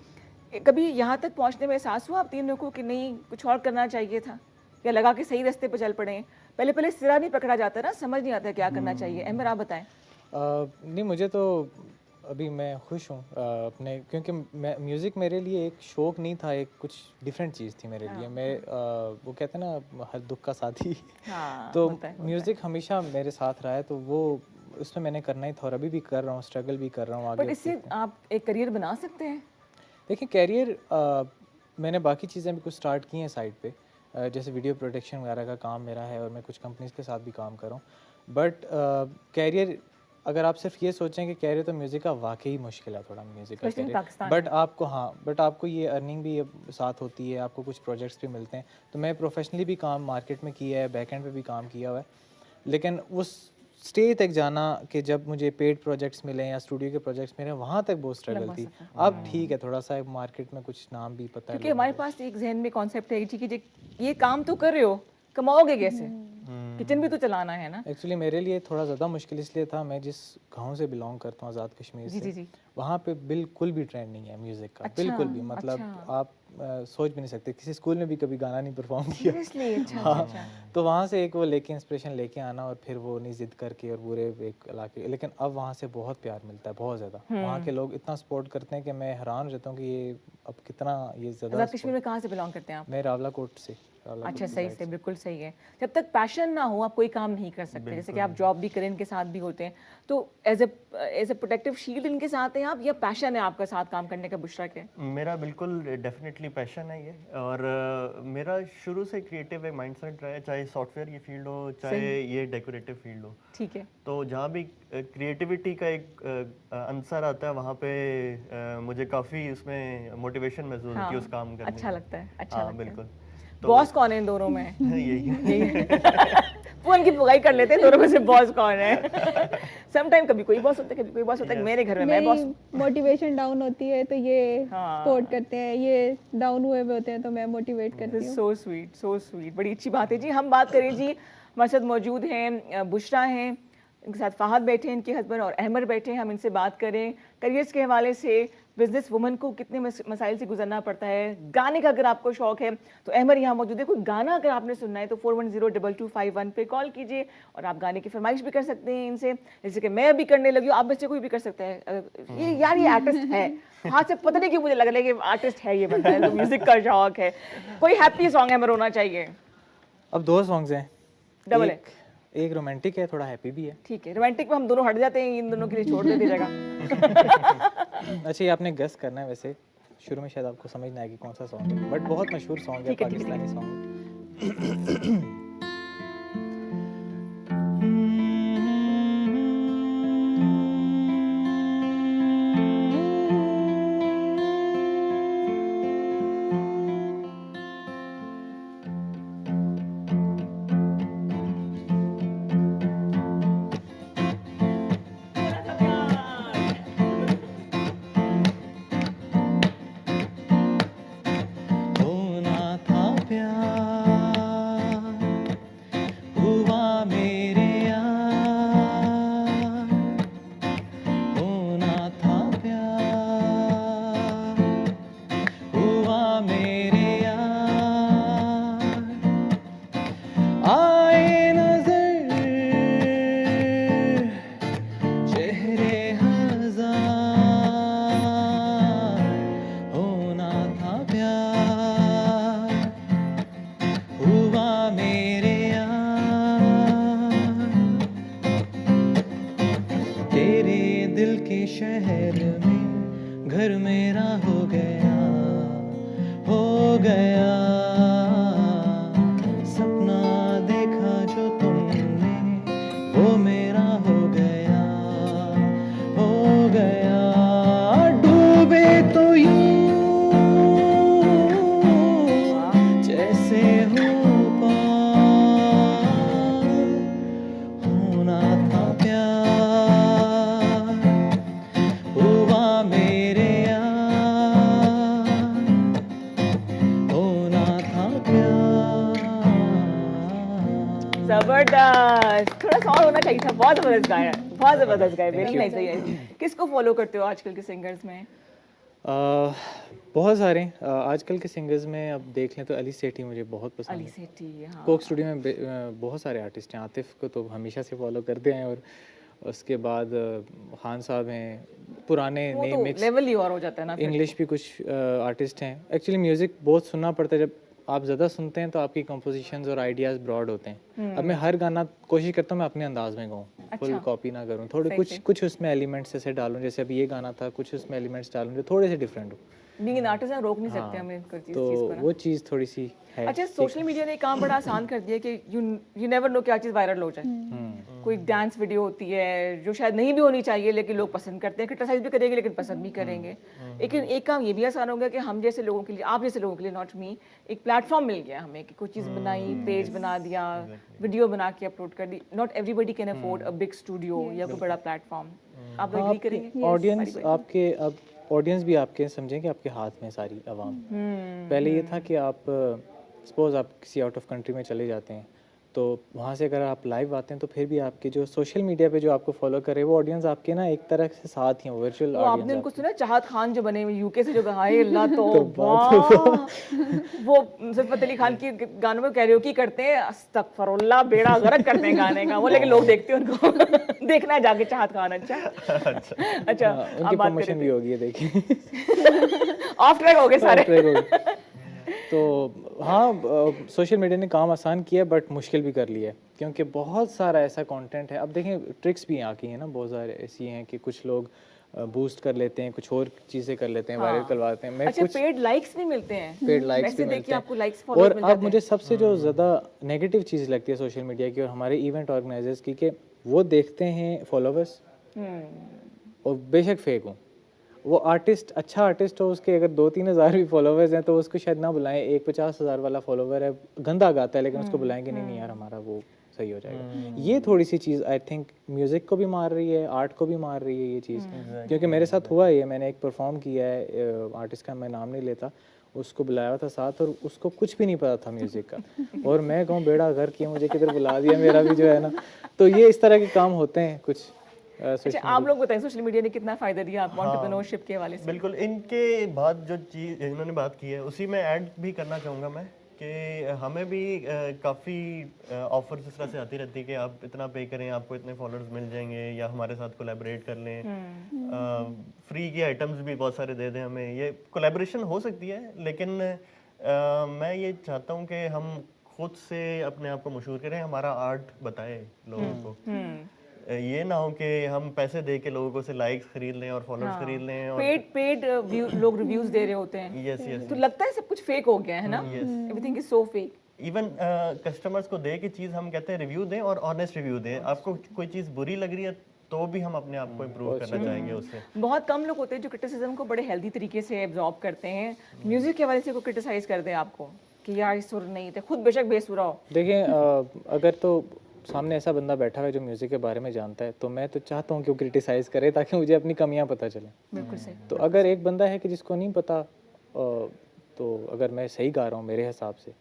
कभी यहाँ तक पहुँचने में एहसास हुआ आप तीनों को कि नहीं कुछ और करना चाहिए था, या लगा कि सही रास्ते पर चल पड़े हैं? पहले पहले सिरा नहीं पकड़ा जाता ना, समझ नहीं आता क्या करना चाहिए। अहमद आप बताएं। नहीं, मुझे तो अभी मैं खुश हूँ अपने, क्योंकि म्यूज़िक मेरे लिए एक शौक़ नहीं था, एक कुछ डिफरेंट चीज़ थी मेरे लिए। मैं वो कहते हैं ना हर दुख का साथी। हाँ, तो होता है। म्यूज़िक हमेशा मेरे साथ रहा है, तो वो उसमें मैंने करना ही था, और अभी भी कर रहा हूँ, स्ट्रगल भी कर रहा हूँ आगे। बट इससे आप एक करियर बना सकते हैं। देखिए कैरियर, मैंने बाकी चीज़ें भी कुछ स्टार्ट की हैं साइड पे, जैसे वीडियो प्रोडक्शन वगैरह का काम मेरा है, और मैं कुछ कंपनीज के साथ भी काम कर रहा हूँ। बट कैरियर, अगर आप सिर्फ ये सोचें कि कैरियर तो म्यूज़िक का वाकई मुश्किल है थोड़ा, म्यूज़िक का Especially कैरियर। पाकिस्तान बट आपको, हाँ, बट आपको ये अर्निंग भी साथ होती है, आपको कुछ प्रोजेक्ट्स भी मिलते हैं। तो मैं प्रोफेशनली भी काम मार्केट में किया है, बैक एंड पे भी काम किया हुआ है, लेकिन उस स्टेज तक जाना कि जब मुझे पेड प्रोजेक्ट्स मिले या स्टूडियो के प्रोजेक्ट्स मिले, वहाँ तक बहुत स्ट्रगल लंबा थी। सफर। अब ठीक है, थोड़ा सा मार्केट में कुछ नाम भी पता है क्योंकि लोगों हमारे पास एक जहन में कॉन्सेप्ट है जी कि ये काम तो कर रहे हो, कमाओगे कैसे? किचन भी तो चलाना है ना। एक्चुअली मेरे लिए थोड़ा ज़्यादा मुश्किल इसलिए था, मैं जिस गांव से बिलोंग करता हूँ, आज़ाद कश्मीर जी, से, जी, जी। वहाँ पे बिल्कुल भी ट्रेंड नहीं है म्यूज़िक का। अच्छा, बिल्कुल भी, मतलब अच्छा। आप सोच भी नहीं सकते, किसी स्कूल में भी कभी गाना नहीं परफॉर्म किया। सीरियसली? अच्छा, हाँ, अच्छा, अच्छा। तो वहाँ से एक वो लेके इंस्पिरेशन लेके आना, और फिर वो नहीं जिद करके, और पूरे एक इलाके, लेकिन अब वहाँ से बहुत प्यार मिलता है, बहुत ज़्यादा। वहाँ के लोग इतना सपोर्ट करते हैं कि मैं हैरान हो जाता हूँ कि ये अब कितना ये ज़्यादा। आज़ाद कश्मीर में कहाँ से बिलोंग करते हैं आप? मैं रावलाकोट से। अच्छा, सही से, बिल्कुल सही है। जब तक पैशन ना हो आप कोई काम नहीं कर सकते। जैसे कि आप जॉब भी करें, इनके साथ भी होते हैं, तो एज ए प्रोटेक्टिव शील्ड इनके साथ हैं आप, या पैशन है आपका साथ काम करने का? बुशरा के मेरा बिल्कुल डेफिनेटली पैशन है ये, और मेरा शुरू से क्रिएटिव एक माइंडसेट रहा है, चाहे सॉफ्टवेयर की फील्ड हो, चाहे ये डेकोरेटिव फील्ड हो। ठीक है। तो जहाँ भी क्रिएटिविटी का एक आंसर आता है, वहाँ पे मुझे काफ़ी उसमें मोटिवेशन महसूस होती है उस काम करने अच्छा में। लगता है, अच्छा हाँ लगता है। बिल्कुल। बॉस कौन है इन दोनों में? यही फोन की बुगाई कर लेते हैं दोनों में से बॉस कौन है। समटाइम कभी कोई बॉस होता है, कभी कोई बॉस होता है। मेरे घर में मैं बॉस। मोटिवेशन डाउन होती है तो ये हाँ। सपोर्ट करते हैं, ये डाउन हुए हुए होते हैं तो मैं मोटिवेट करती हूँ। सो स्वीट, सो स्वीट, बड़ी अच्छी बात है जी। हम बात करें जी, हमारे साथ मौजूद हैं बुशरा हैं, इनके साथ फहद बैठे हैं, इनके हस्बैंड, और अहमद बैठे हैं। हम इनसे बात करें करियर्स के हवाले से, बिजनेस वुमन को कितने मसाइल से गुजरना पड़ता है। गाने का अगर आपको शौक है तो अहमद यहाँ मौजूद है। कोई गाना अगर आपने सुनना है तो 41022251 पे कॉल कीजिए, और आप गाने की फरमाइश भी कर सकते हैं इनसे, जैसे कि मैं अभी करने लगी हूँ, आप में से कोई भी कर सकता है। ये यार ये आर्टिस्ट है, हाथ से पता नहीं क्यों मुझे लग रहा है कि आर्टिस्ट है ये बंदा, है तो म्यूजिक का शौक है। कोई हैप्पी सॉन्ग है, होना चाहिए। अब 2 सॉन्ग्स हैं, डबल है। एक रोमांटिक है, थोड़ा हैप्पी भी है। ठीक है, रोमांटिक में हम दोनों हट जाते हैं, इन दोनों के लिए छोड़ दे दीजिएगा। अच्छा, ये आपने गेस करना है, वैसे शुरू में शायद आपको समझ ना आएगी कौन सा सॉन्ग है, बट बहुत मशहूर सॉन्ग है, ठीक है, ठीक है, पाकिस्तानी सॉन्ग है। होना था प्यार जबरदस्त, थोड़ा सा और होना चाहिए था, बहुत जबरदस्त गाया, बहुत जबरदस्त गाया, वेरी नाइस। किसको फॉलो करते हो आजकल के सिंगर्स में? बहुत सारे आजकल के सिंगर्स में अब देख लें तो अली सेठी मुझे बहुत पसंद अली है। सेठी, हाँ। कोक स्टूडियो में बहुत सारे आर्टिस्ट हैं। आतिफ को तो हमेशा से फॉलो करते हैं, और उसके बाद खान साहब हैं, पुराने वो नए तो मिक्स, लेवल ही और हो जाता है ना फिर इंग्लिश भी कुछ आर्टिस्ट हैं। एक्चुअली म्यूज़िक बहुत सुनना पड़ता है, जब आप ज़्यादा सुनते हैं तो आपकी कंपोजिशंस और आइडियाज़ ब्रॉड होते हैं। अब मैं हर गाना कोशिश करता हूँ मैं अपने अंदाज में गाऊँ, फुल अच्छा। कॉपी ना करूँ, थोड़े सही, कुछ सही। कुछ उसमें एलिमेंट्स ऐसे डालूँ, जैसे अभी ये गाना था, कुछ उसमें एलिमेंट्स डालूँ जो थोड़े से डिफरेंट हो। बीइंग एन आर्टिस्ट रोक नहीं सकते हाँ, हमें इस तो चीज़ को ना। वो चीज़ थोड़ी सी है। अच्छा, सोशल मीडिया ने काम बड़ा आसान कर दिया कि यू नेवर नो क्या चीज़ वायरल हो जाए। कोई डांस वीडियो होती है जो शायद नहीं भी होनी चाहिए लेकिन लोग पसंद करते हैं, क्रिटिसाइज भी करेंगे लेकिन पसंद भी करेंगे। लेकिन एक काम ये भी आसान हो गया कि हम जैसे लोगों के लिए, आप जैसे लोगों के लिए, नॉट मी, एक प्लेटफॉर्म मिल गया हमें कि कोई चीज़ बनाई, पेज बना दिया, वीडियो बना के अपलोड कर दी। Not everybody can afford a big studio या कोई बड़ा प्लेटफॉर्म। आप हाँ, एग्री करेंगे? ऑडियंस आपके, अब ऑडियंस भी आपके समझें कि आपके हाथ में सारी आवाम। पहले ये था कि आप सपोज आप किसी आउट ऑफ कंट्री में चले जाते हैं, तो वहाँ से अगर आप लाइव आते हैं तो फिर भी आपके जो सोशल मीडिया पे जो आपको फॉलो करे वो ऑडियंस आपके ना एक तरह से साथ ही वर्चुअल वो आपने ऑडियंस। उनको सुना चाहत खान जो बने हुए यूके से जो हाय अल्लाह तो बात वो ज़ुल्फ़त अली खान की गानों में कैरियोकी करते हैं, अस्तगफुरुल्लाह, बेड़ा गर्क करते हैं गाने का वो, लेकिन लोग देखते हैं उनको। देखना है जाके चाहत खान। अच्छा अच्छा, उनकी आप बात प्रमोशन भी करें होगी है, देखिए। ऑफ ट्रैक हो गए सारे। Off track हो गई। तो हाँ, सोशल मीडिया ने काम आसान किया है बट मुश्किल भी कर लिया है, क्योंकि बहुत सारा ऐसा कंटेंट है। अब देखें ट्रिक्स भी यहाँ की हैं ना, बहुत सारे ऐसी हैं कि कुछ लोग बूस्ट कर लेते हैं, कुछ और चीज़ें कर लेते हैं, वायरल करवाते हैं। मैं अच्छा, कुछ पेड लाइक्स भी मिलते हैं, पेड लाइक्स भी वैसे मिलते देखिए हैं। आपको लाइक्स और फॉलोअर्स मिल अब जाते मुझे हैं। सबसे जो ज़्यादा नेगेटिव चीज़ लगती है सोशल मीडिया की और हमारे इवेंट ऑर्गेनाइजर्स की, कि वो देखते हैं फॉलोवर्स और बेशक फेक हो, वो आर्टिस्ट अच्छा आर्टिस्ट हो, उसके अगर 2-3 हज़ार भी फॉलोवर्स हैं तो उसको शायद ना बुलाएं। एक 50,000 वाला फॉलोवर है, गंदा गाता है, लेकिन उसको बुलाएंगे नहीं यार हमारा वो सही हो जाएगा। ये थोड़ी सी चीज़ आई थिंक म्यूज़िक को भी मार रही है, आर्ट को भी मार रही है ये चीज़। क्योंकि मेरे साथ हुआ है ये, मैंने एक परफॉर्म किया है, आर्टिस्ट का मैं नाम नहीं लेता, उसको बुलाया था साथ और उसको कुछ भी नहीं पता था म्यूज़िक का, और मैं कहूँ बेड़ा घर किया, मुझे किधर बुला दिया, मेरा भी जो है ना। तो ये इस तरह के काम होते हैं कुछ। अच्छा, आप लोग बताएं सोशल मीडिया ने कितना फ़ायदा दिया आपको एंटरप्रेन्योरशिप के हवाले से? बिल्कुल, इनके बाद जो चीज़ इन्होंने बात की है उसी में ऐड भी करना चाहूँगा मैं कि हमें भी काफ़ी ऑफर्स इस तरह से आती रहती है कि आप इतना पे करें, आपको इतने फॉलोअर्स मिल जाएंगे, या हमारे साथ कोलैबोरेट कर लें, फ्री के आइटम्स भी बहुत सारे दे दें हमें। ये कोलैबोरेशन हो सकती है, लेकिन मैं ये चाहता हूँ कि हम खुद से अपने आप को मशहूर करें, हमारा आर्ट बताएं लोगों को। ये ना हो कि हम पैसे दे के लोगों को से लाइक्स खरीद लें और फॉलोअर्स खरीद लें और पेड लोग रिव्यूज दे रहे होते हैं, यस तो लगता है सब कुछ फेक हो गया है ना, everything is so fake. Even customers को दे के चीज़ हम कहते हैं रिव्यू दें और ऑनेस्ट रिव्यू दें। आपको कोई चीज़ बुरी लग रही है तो भी हम अपने आप को इम्प्रूव करना चाहेंगे उससे। बहुत कम लोग होते हैं जो क्रिटिसिज्म को बड़े हेल्दी तरीके से एब्जॉर्ब करते हैं। म्यूजिक के हवाले से कोई क्रिटिसाइज कर दे आपको कि यार सुर नहीं थे, खुद बेशक बेसुरा हो। देखिए अगर तो सामने ऐसा बंदा बैठा हुआ है जो म्यूज़िक के बारे में जानता है, तो मैं तो चाहता हूँ कि वो क्रिटिसाइज़ करे ताकि मुझे अपनी कमियां पता चलें। बिल्कुल सही। तो अगर एक बंदा है कि जिसको नहीं पता, तो अगर मैं सही गा रहा हूँ मेरे हिसाब से,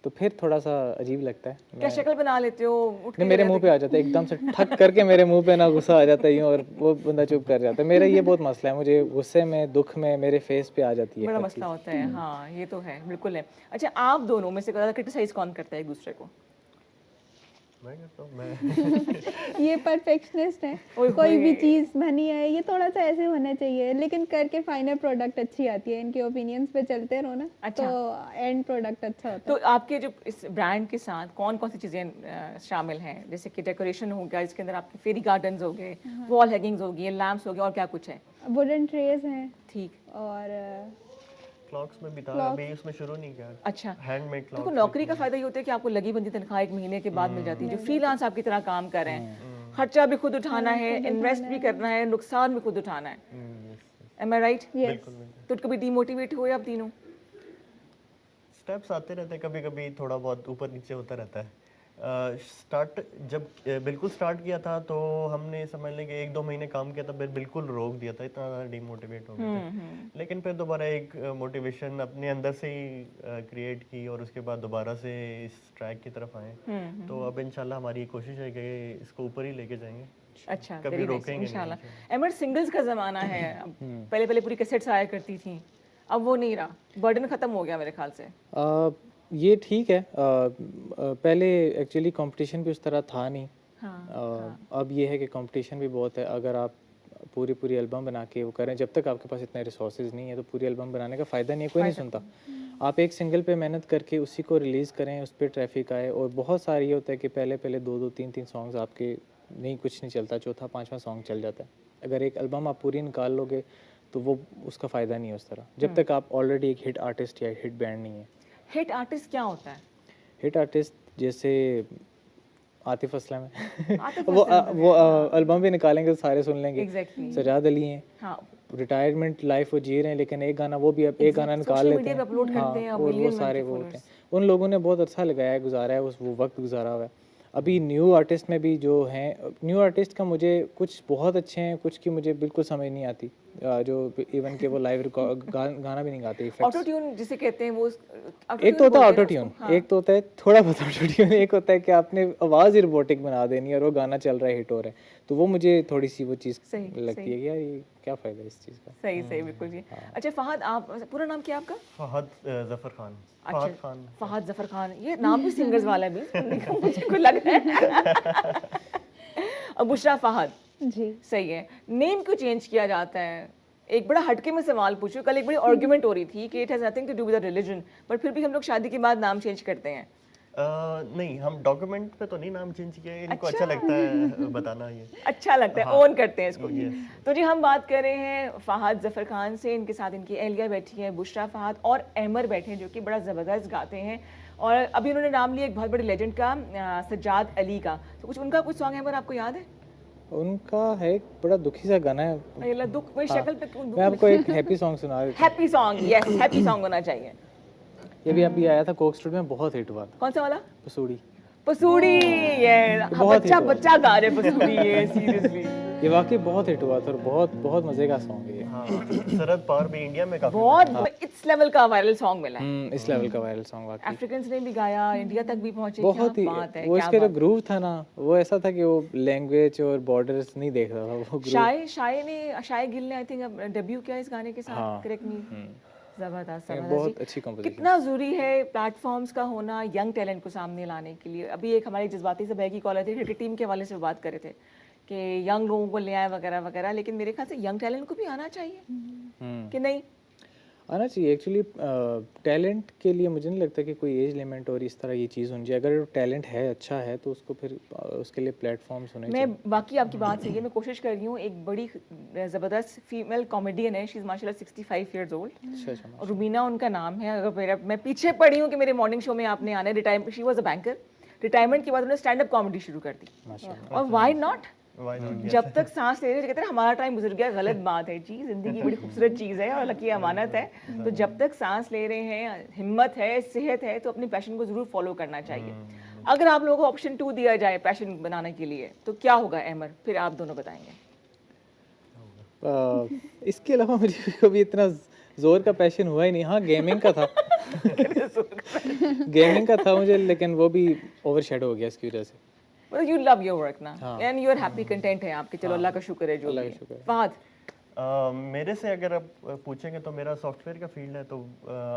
तो फिर थोड़ा सा अजीब लगता है। क्या शक्ल बना लेते हो, उठ के नहीं, मेरे मुंह पे आ जाता है एकदम से, ठक करके मेरे मुंह पे ना गुस्सा आ जाता है यूँ, और वो बंदा चुप कर जाता है। मेरा ये बहुत मसला है, मुझे गुस्से में, दुख में मेरे फेस पे आ जाती है बड़ा हर मसला चीज़। होता है। हाँ, ये तो है, बिल्कुल है। अच्छा, आप दोनों में से ज़्यादा क्रिटिसाइज कौन करता है एक दूसरे को? मैं कहता हूँ मैं ये परफेक्शनिस्ट है, कोई भी चीज़ बनी है ये थोड़ा सा ऐसे होना चाहिए, लेकिन करके फाइनल प्रोडक्ट अच्छी आती है। इनके ओपिनियंस पे चलते रहो ना, अच्छा। तो एंड प्रोडक्ट अच्छा होता तो आपके जो इस ब्रांड के साथ कौन कौन सी चीज़ें शामिल हैं? जैसे कि डेकोरेशन हो गया, इसके अंदर आपके फेरी गार्डन्स हो गए, वॉल हैंगिंग्स हो गई, लैम्प्स हो गए, और क्या कुछ है? है। वुडन ट्रेज हैं ठीक। और क्लॉक्स में भी था, अभी उसमें शुरू नहीं किया। अच्छा, हैंडमेड तो क्लॉक्स। नौकरी का फायदा ये होता है कि आपको लगी बंदी तनख्वाह 1 महीने के बाद मिल जाती है। जो फ्रीलांस आपकी तरह काम कर रहे हैं, खर्चा भी खुद उठाना है, इन्वेस्ट भी करना है, नुकसान भी खुद उठाना है। एम आई राइट? यस, तो कभी डिमोटिवेट हुए आप तीनों? स्टेप्स आते रहते हैं, कभी कभी थोड़ा बहुत ऊपर नीचे होता रहता है, स्टार्ट जब बिल्कुल स्टार्ट किया था तो हमने समझ लें कि 1-2 महीने काम किया था, फिर बिल्कुल रोक दिया था, इतना ज़्यादा डिमोटिवेट हो गए थे। लेकिन फिर दोबारा एक मोटिवेशन अपने अंदर से ही क्रिएट की और उसके बाद दोबारा से इस ट्रैक की तरफ आए। तो अब इंशाल्लाह हमारी ये कोशिश है कि इसको ऊपर ही लेके जाएंगे। अच्छा, कभी very nice, रोकेंगे नहीं इंशाल्लाह। अमर, सिंगल्स का ज़माना है अब, पहले पूरी कैसेट्स आया करती थी, अब वो नहीं रहा, बर्डन ख़त्म हो गया मेरे ख्याल से। ये ठीक है। पहले एक्चुअली कंपटीशन भी उस तरह था नहीं। अब ये है कि कंपटीशन भी बहुत है। अगर आप पूरी एल्बम बना के वो करें, जब तक आपके पास इतने रिसोर्सेज नहीं है तो पूरी एल्बम बनाने का फ़ायदा नहीं है, कोई नहीं सुनता। आप एक सिंगल पे मेहनत करके उसी को रिलीज़ करें, उस पर ट्रैफिक आए। और बहुत सारी ये होता है कि पहले 2-2 3-3 सॉन्ग्स आपके नहीं, कुछ नहीं चलता, चौथा 5वां सॉन्ग चल जाता है। अगर एक एल्बम आप पूरी निकाल लोगे तो वो उसका फ़ायदा नहीं है उस तरह, जब तक आप ऑलरेडी एक हिट आर्टिस्ट या हिट बैंड नहीं है। हिट आर्टिस्ट क्या होता है? हिट आर्टिस्ट जैसे आतिफ असलम है आतिफ वो असलम वो एल्बम भी निकालेंगे तो सारे सुन लेंगे। Exactly. सजाद अली हैं, हाँ, रिटायरमेंट लाइफ वो जी रहे हैं, लेकिन एक गाना वो भी अब एक गाना निकाल सोशल लेते मीडिया हैं। पे अपलोड करते हैं, हाँ, अब और वो मिलियन सारे के वो होते followers। हैं। उन लोगों ने बहुत अच्छा लगाया है, गुजारा है, वो वक्त गुजारा हुआ है। अभी न्यू आर्टिस्ट में भी जो हैं, न्यू आर्टिस्ट का मुझे कुछ बहुत अच्छे हैं, कुछ की मुझे बिल्कुल समझ नहीं आती, जो इवन के वो लाइव गाना भी नहीं गाते। ऑटो ट्यून जिसे कहते हैं वो, एक तो होता है ऑटो ट्यून, एक तो होता है थोड़ा बहुत ऑटो ट्यून, एक होता है कि आपने आवाज़ ही रोबोटिक बना देनी है और वो गाना चल रहा है, हिट हो रहा है। तो वो मुझे थोड़ी सी वो चीज़ लगती है कि यार ये क्या फ़ायदा है इस चीज़ का। सही बिल्कुल जी। अच्छा फहद, आप पूरा नाम क्या है आपका? फहद जफर खान। अच्छा, फहद जफर खान, ये नाम भी सिंगर्स वाला है भी मुझे को लग रहा है। और बुशरा फहद जी। सही है। नेम क्यों चेंज किया जाता है? एक बड़ा हटके में सवाल पूछूं, कल एक बड़ी आर्गुमेंट हो रही थी कि it has nothing to do with religion, but फिर भी हम लोग शादी के बाद नाम चेंज करते हैं। नहीं, हम डॉक्यूमेंट पे तो नहीं नाम चेंज किया, इनको अच्छा लगता है बताना ये। अच्छा लगता है, हाँ। ओन करते हैं इसको। Yes. तो जी हम बात कर रहे हैं फहद जफर खान से, इनके साथ इनकी एहलिया बैठी है बुशरा फहद, और अमर बैठे हैं जो कि बड़ा ज़बरदस्त गाते हैं। और अभी उन्होंने नाम लिया एक बहुत बड़े लेजेंड का, सज्जाद अली का। तो उनका कुछ सॉन्ग है अमर, आपको याद है? उनका है एक बड़ा दुखी सा गाना है। अल्लाह, दुख मेरी शक्ल पे क्यों दुख? मैं आपको एक हैप्पी सॉन्ग सुना देता हूँ। Happy song, yes, happy song होना चाहिए। ये भी अभी आया था कोक स्टूडियो में, बहुत हिट हुआ था। कौन सा वाला? पसूड़ी। पसूड़ी, ये बहुत बच्चा hit हुआ। बच्चा गा रहे पसूड़ी, ये सीरियसली ये वाकई बहुत हिट हुआ था और बहुत बहुत मजे का सॉन्ग है ये। हाँ, शरद पवार भी इंडिया में काफी बहुत इस लेवल का वायरल सॉन्ग मिला है। इस लेवल का वायरल सॉन्ग वाकई अफ्रीकन्स ने भी गाया, इंडिया तक भी पहुंचे। बहुत ही। क्या बात है, वो क्या इसके जो बात। ग्रूव था ना, वो ऐसा था कि वो लैंग्वेज और बॉर्डर्स नहीं देख रहा था वो ग्रूव। शाय गिल ने आई थिंक डेब्यू किया इस गाने के साथ, हाँ। करेक्ट मी? जबरदस्त बहुत जी। अच्छी कंपोजिशन। कितना जरूरी है प्लेटफॉर्म्स का होना यंग टैलेंट को सामने लाने के लिए। अभी एक हमारी जज्बाती से बहन की कॉल आई थी, क्रिकेट टीम के हवाले से बात कर रहे थे कि यंग लोगों को ले आए वगैरह वगैरह, लेकिन मेरे ख्याल से यंग टैलेंट को भी आना चाहिए कि नहीं? आना चाहिए एक्चुअली। टैलेंट के लिए मुझे नहीं लगता कि कोई एज लिमिट और इस तरह ये चीज़ होनी चाहिए। अगर टैलेंट है, अच्छा है, तो उसको फिर उसके लिए प्लेटफॉर्म्स होने चाहिए। मैं बाकी आपकी बात सही है, मैं कोशिश कर रही हूँ। एक बड़ी ज़बरदस्त फीमेल कॉमेडियन है, शी इज़ माशाल्लाह 65 ईयर्स ओल्ड, अच्छा। और रुबीना उनका नाम है। अगर मैं पीछे पड़ी हूँ कि मेरे मॉर्निंग शो में आपने आना है। Retirement, she was a banker, retirement के बाद उन्होंने स्टैंड अप कॉमेडी शुरू कर दी। माशाल्लाह। और व्हाई नॉट, Why not? जब तक सांस ले रहे हैं, कहते हैं हमारा टाइम गुजर गया, गलत बात है जी। जिंदगी बड़ी खूबसूरत चीज़ है और अल्लाह की अमानत है। तो जब तक सांस ले रहे हैं, हिम्मत है, सेहत है, तो अपने पैशन को ज़रूर फॉलो करना चाहिए। अगर आप लोगों को ऑप्शन 2 दिया जाए पैशन बनाने के लिए, तो क्या होगा अमर? फिर आप दोनों बताएंगे। इसके अलावा मुझे कभी इतना जोर का पैशन हुआ ही नहीं। हाँ, गेमिंग का था गेमिंग का था मुझे, लेकिन वो भी ओवरशैडो हो गया इसकी वजह से। मतलब यू लव योर वर्क ना, हाँ। And you are happy, content है आपके। चलो अल्लाह का शुक्र है जो अल्लाह भी का है। शुक्र है। फहद, मेरे से अगर आप पूछेंगे तो मेरा सॉफ्टवेयर का फील्ड है, तो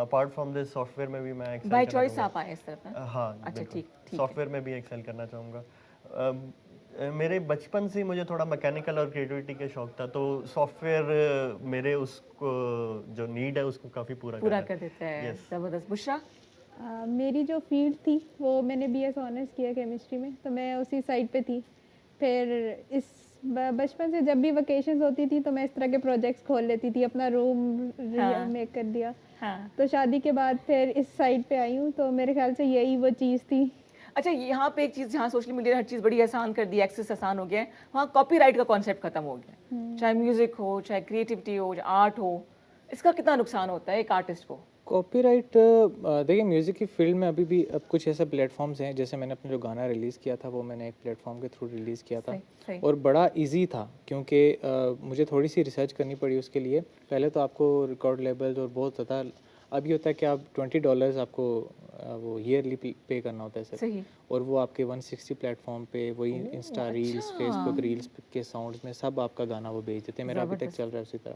अपार्ट फ्रॉम दिस सॉफ्टवेयर में भी मैं एक्सेल बाय करना चॉइस चाहूँगा। आप आए इस तरफ ना? हाँ अच्छा, बिल्कुल। ठीक है। सॉफ्टवेयर में भी एक्सेल करना चाहूँगा। मेरे बचपन से मुझे थोड़ा मैकेनिकल और क्रिएटिविटी का शौक था, तो सॉफ्टवेयर मेरे उसको जो नीड है उसको काफ़ी पूरा कर देता है। Yes. ज़बरदस्त। बुशरा, मेरी जो फील्ड थी वो मैंने बीएस ऑनर्स किया केमिस्ट्री में, तो मैं उसी साइड पे थी। फिर इस बचपन से जब भी वेकेशंस होती थी तो मैं इस तरह के प्रोजेक्ट्स खोल लेती थी, अपना रूम हाँ। मेक कर दिया। हाँ। तो शादी के बाद फिर इस साइड पे आई हूँ, तो मेरे ख्याल से यही वो चीज़ थी। अच्छा, यहाँ पे एक चीज़, जहाँ सोशल मीडिया ने हर चीज़ बड़ी आसान कर दी, एक्सेस आसान हो गया है, वहाँ कॉपीराइट का कॉन्सेप्ट खत्म हो गया। चाहे म्यूजिक हो, चाहे क्रिएटिविटी हो, चाहे आर्ट हो, इसका कितना नुकसान होता है एक आर्टिस्ट को? कॉपीराइट देखिए म्यूज़िक की फील्ड में अभी भी अब कुछ ऐसे प्लेटफॉर्म्स हैं, जैसे मैंने अपना जो गाना रिलीज़ किया था वो मैंने एक प्लेटफॉर्म के थ्रू रिलीज़ किया था सही। और बड़ा इजी था, क्योंकि मुझे थोड़ी सी रिसर्च करनी पड़ी उसके लिए। पहले तो आपको रिकॉर्ड लेबल्स और बहुत ज़्यादा, अब ये होता है कि आप $20 आपको वो ईयरली पे करना होता है सर, सही। और वो आपके 160 प्लेटफॉर्म पे वही इंस्टा रील्स, फेसबुक रील्स के साउंड्स में सब आपका गाना वो भेज देते हैं। मेरा अभी तक चल रहा है उसी तरह।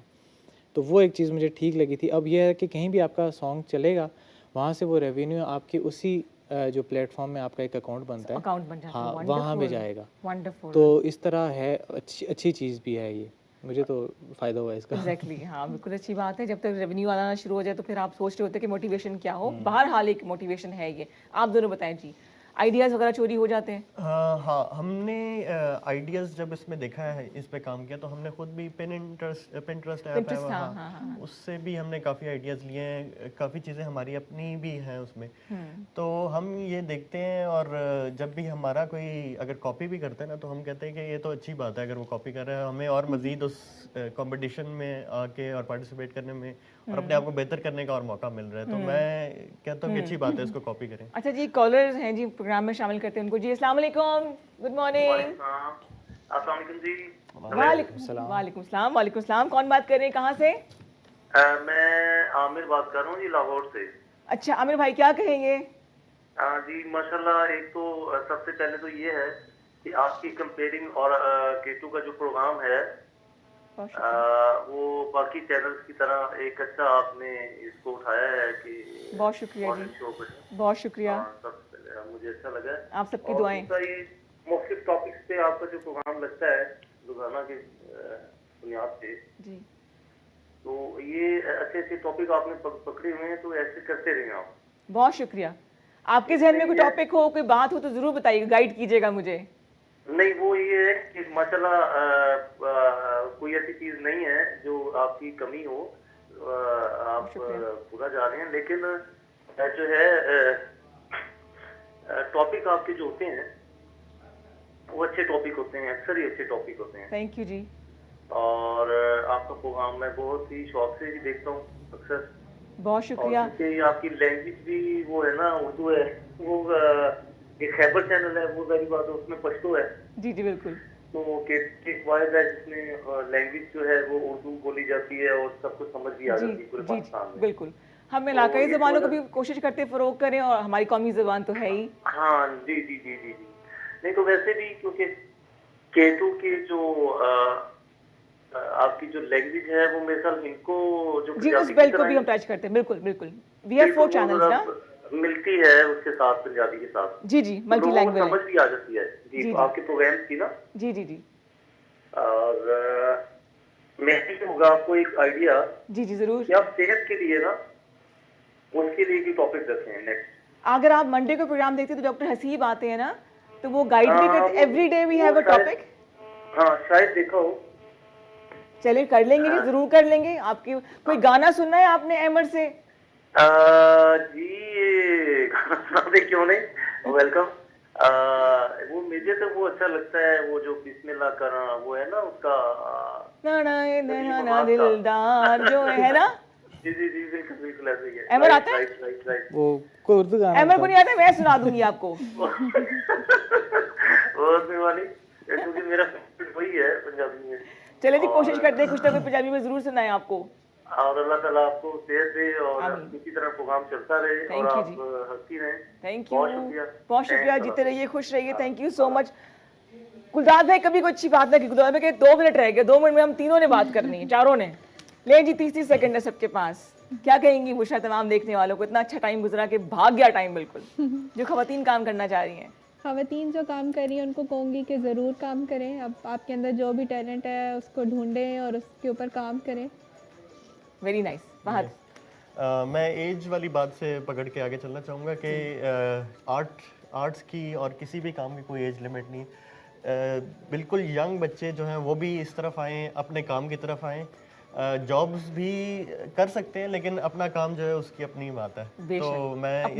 तो वो एक चीज़ मुझे ठीक लगी थी। अब ये है कि कहीं भी आपका सॉन्ग चलेगा, वहाँ से वो रेवेन्यू आपकी उसी जो प्लेटफॉर्म में आपका एक अकाउंट बनता है, अकाउंट बन जाता है। हाँ वहाँ पे जाएगा। वंडरफुल। तो इस तरह है, अच्छी चीज़ भी है ये, मुझे तो फ़ायदा हुआ इसका। एग्जैक्टली हाँ, बिल्कुल अच्छी बात है। जब तक रेवेन्यू आना शुरू हो जाए तो फिर आप सोच रहे होते हैं कि मोटिवेशन क्या हो। बहरहाल एक मोटिवेशन है ये। आप दोनों बताएं जी, आइडियाज़ वगैरह चोरी हो जाते हैं? हाँ, हमने आइडियाज़ जब इसमें देखा है, इस पे काम किया, तो हमने खुद भी पिंटरेस्ट ऐप है Pinterest, वो, हाँ, हाँ, हाँ। उससे भी हमने काफ़ी आइडियाज़ लिए हैं, काफ़ी चीज़ें हमारी अपनी भी हैं उसमें। तो हम ये देखते हैं, और जब भी हमारा कोई अगर कॉपी भी करता है ना, तो हम कहते हैं कि ये तो अच्छी बात है अगर वो कॉपी कर रहा है, हमें और मज़ीद उस कंपटीशन में आके और पार्टिसिपेट करने में और अपने आप को बेहतर करने का और मौका मिल रहा है। तो मैं कहता हूँ कि अच्छी बात है, इसको कॉपी करें। अच्छा जी, कॉलर्स हैं जी, प्रोग्राम में शामिल करते हैं उनको जी। अस्सलाम वालेकुम, गुड मॉर्निंग। अस्सलाम वालेकुम जी। वालेकुम सलाम। कौन बात कर रहे हैं, कहाँ से? मैं आमिर बात कर रहा हूँ जी, लाहौर से। अच्छा आमिर भाई, क्या कहेंगे? जी माशाल्लाह, एक तो सबसे पहले तो ये है कि आपकी कंपेयरिंग और केटू का जो प्रोग्राम है वो बाकी चैनल्स की तरह एक अच्छा आपने इसको उठाया है कि बहुत शुक्रिया जी, शो पर। बहुत शुक्रिया, सबसे पहले मुझे अच्छा लगा। आप सबकी और दुआएं। दूसरा ये मुख्तलिफ टॉपिक्स पे आपका जो प्रोग्राम लगता है रोजाना के बुनियाद पे, जी तो ये अच्छे अच्छे टॉपिक आपने पकड़े हुए हैं, तो ऐसे करते रहें आप। बहुत शुक्रिया। आपके जहन में कोई टॉपिक हो, कोई बात हो तो जरूर बताइए, गाइड कीजिएगा मुझे। नहीं, वो ये है कि माशाल्लाह कोई ऐसी चीज नहीं है जो आपकी कमी हो, आप पूरा जा रहे हैं, लेकिन जो है टॉपिक आपके जो होते हैं वो अच्छे टॉपिक होते हैं, अक्सर ही अच्छे टॉपिक होते हैं। थैंक यू जी। और आपका प्रोग्राम मैं बहुत ही शौक से ही देखता हूँ अक्सर। बहुत शुक्रिया। क्योंकि आपकी लैंग्वेज भी वो है ना, उर्दू है, वो एक खैबर चैनल है, वो सारी बात है, उसमें पश्तो है। जी जी बिल्कुल। तो केक वाइज है जिसमें लैंग्वेज जो है वो उर्दू बोली जाती है और सब कुछ समझ भी आ जाती है पूरे पाकिस्तान में। बिल्कुल, हम इलाकाई ज़बानों को भी कोशिश करते हैं फ़रोग करें, और हमारी कौमी ज़बान तो है ही। हाँ जी जी जी जी जी। नहीं तो वैसे भी क्योंकि केटू की जो आपकी जो लैंग्वेज है वो मेरे ख्याल इनको जो जी उस बेल्ट को भी हम टच करते हैं, बिल्कुल बिल्कुल। वी हैव 4 चैनल्स ना, मिलती है उसके साथ, पंजाबी के साथ। जी जी, मल्टी लैंग्वेज समझ भी आ जाती है जी, आपके प्रोग्राम की ना। जी जी जी। और मैं भी होगा आपको एक आइडिया जी जी जरूर कि आप सेहत के लिए ना उसके लिए भी टॉपिक रखते हैं नेक्स्ट। अगर आप मंडे को प्रोग्राम देखते हैं तो डॉक्टर हसीब आते हैं ना, तो वो गाइड भी करते हैं, every day we have a topic. हाँ शायद देखा हो। चलिए कर लेंगे जी, जरूर कर लेंगे। आपकी कोई गाना सुनना है आपने अहमद से? जी ये गाना सुना दे, क्यों नहीं, वेलकम। वो मुझे तो वो अच्छा लगता है, वो जो बिस्मिल्लाह करा वो है ना उसका ना दिलदार जो है ना। जी जी जी बिल्कुल बिल्कुल ऐसे ही है। अहमद आता है? राइट। वो कोई उर्दू गाना अहमद को नहीं आता, मैं सुना दूंगी आपको। बहुत मेहरबानी, क्योंकि मेरा फेवरेट वही है पंजाबी में। चले जी, कोशिश करते हैं कुछ ना कुछ पंजाबी में जरूर सुनाए आपको। और अल्लाह ताला आपको सेहत दे और इसी तरह प्रोग्राम चलता रहे और आप हंसती रहें। थैंक यू, बहुत शुक्रिया, जीते रहिए, खुश रहिए, थैंक यू सो मच। गुलदार भाई कभी कोई अच्छी बात ना की, गुलदार भाई के 2 मिनट रह गए, 2 मिनट में हम तीनों ने बात करनी है, चारों ने। ले जी 30 सेकंड है सबके पास, क्या कहेंगी मुशा तमाम देखने वालों को? इतना अच्छा टाइम गुजरा के भाग गया टाइम बिल्कुल, जो खवातीन काम करना चाह रही हैं। खवातीन जो काम कर रही हैं उनको कहूँगी कि ज़रूर काम करें। अब आपके अंदर जो भी टैलेंट है उसको ढूंढें और उसके ऊपर काम करें। Very nice. फहद, मैं एज वाली बात से पकड़ के आगे चलना चाहूँगा कि आर्ट्स की और किसी भी काम की कोई एज लिमिट नहीं। बिल्कुल यंग बच्चे जो हैं वो भी इस तरफ आएँ, अपने काम की तरफ आएँ। जॉब्स भी कर सकते हैं लेकिन अपना काम जो है उसकी अपनी बात है। तो मैं ये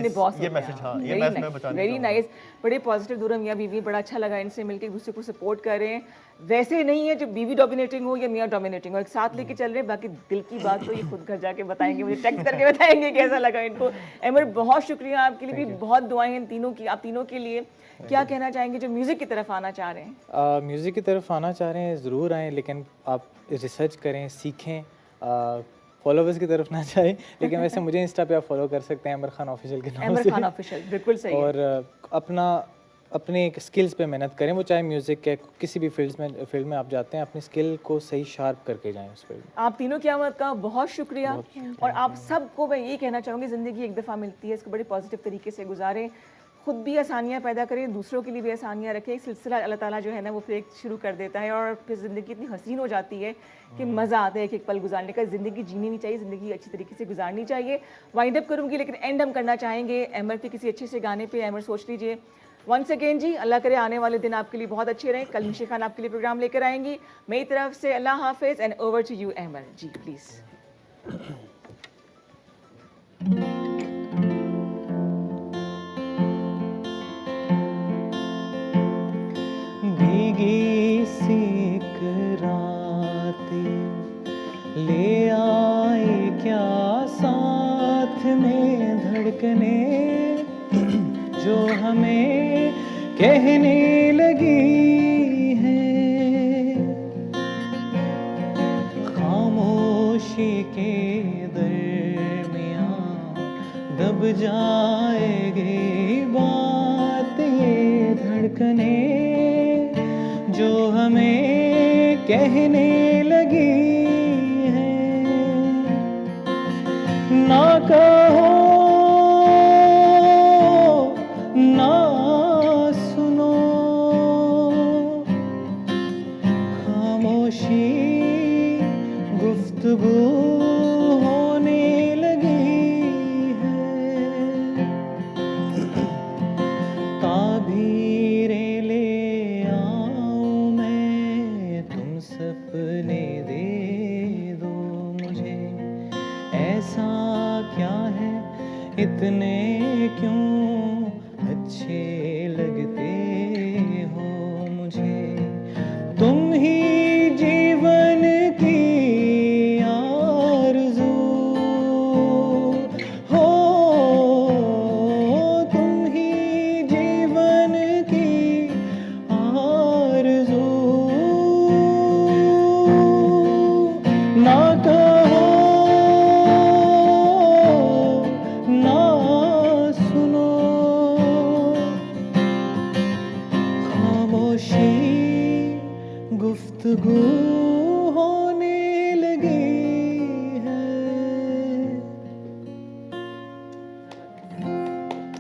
मैसेज, हाँ ये मैसेज मैं बचाना वेरी नाइस। बड़े पॉजिटिव दूर मियाँ बीवी, बड़ा अच्छा लगा इनसे मिलकर, एक दूसरे को सपोर्ट कर रहे हैं। वैसे नहीं है जो बीवी डोमिनेटिंग हो या मियाँ डोमिनेटिंग हो, एक साथ लेके चल रहे हैं, बाकी दिल की बात तो ये खुद घर जाके बताएंगे, मुझे टेक्स्ट करके बताएंगे कैसा लगा इनको। अमर बहुत शुक्रिया, आपके लिए भी बहुत दुआएं हैं तीनों की, आप तीनों के लिए। क्या कहना चाहेंगे जो म्यूज़िक की तरफ आना चाह रहे हैं? म्यूज़िक की तरफ आना चाह रहे हैं ज़रूर आएँ, लेकिन आप रिसर्च करें, सीखें, फॉलोवर्स की तरफ ना जाए, लेकिन वैसे मुझे इंस्टा पे आप फॉलो कर सकते हैं अमर खान ऑफिशियल के नाम अमर से। खान ऑफिशियल, बिल्कुल सही है। और अपने स्किल्स पे मेहनत करें, वो चाहे म्यूज़िक के किसी भी फील्ड में आप जाते हैं, अपनी स्किल को सही शार्प करके जाएं उस फील्ड में। आप तीनों की आमद का बहुत शुक्रिया, और आप सबको मैं ये कहना चाहूँगी, ज़िंदगी एक दफ़ा मिलती है, इसको बड़े पॉजिटिव तरीके से गुजारें, खुद भी आसानियाँ पैदा करें, दूसरों के लिए भी आसानियाँ रखें। एक सिलसिला अल्लाह ताला जो है ना वो फिर एक शुरू कर देता है, और फिर ज़िंदगी इतनी हसीन हो जाती है कि मज़ा आता है एक एक पल गुजारने का। ज़िंदगी जीनी नहीं चाहिए, ज़िंदगी अच्छी तरीके से गुजारनी चाहिए। वाइंड अप करूँगी, लेकिन एंड हम करना चाहेंगे अमर के किसी अच्छे से गाने पे। अमर सोच लीजिए। वंस अगेन जी, अल्लाह करे आने वाले दिन आपके लिए बहुत अच्छे रहें। कल निशी खान आपके लिए प्रोग्राम लेकर आएंगी। मेरी तरफ से अल्लाह हाफिज़, and over to you Amar ji, please. भीगी सी एक रातें ले आए क्या साथ में धड़कने, जो हमें कहने लगी है खामोशी के दरमियां दब जाएगी बातें धड़कने, जो हमें कहने लगी है। ना कहो ना सुनो, खामोशी गुफ्तगू होने लगी है। ताबीरें ले आऊं मैं, तुम सपने दे दो मुझे, ऐसा क्या है इतने क्यों अच्छे लगते हो मुझे, तुम ही जीवन की आरज़ू हो, तुम ही जीवन की आरज़ू। ना कहो ना सुनो, खामोशी गुफ्तगू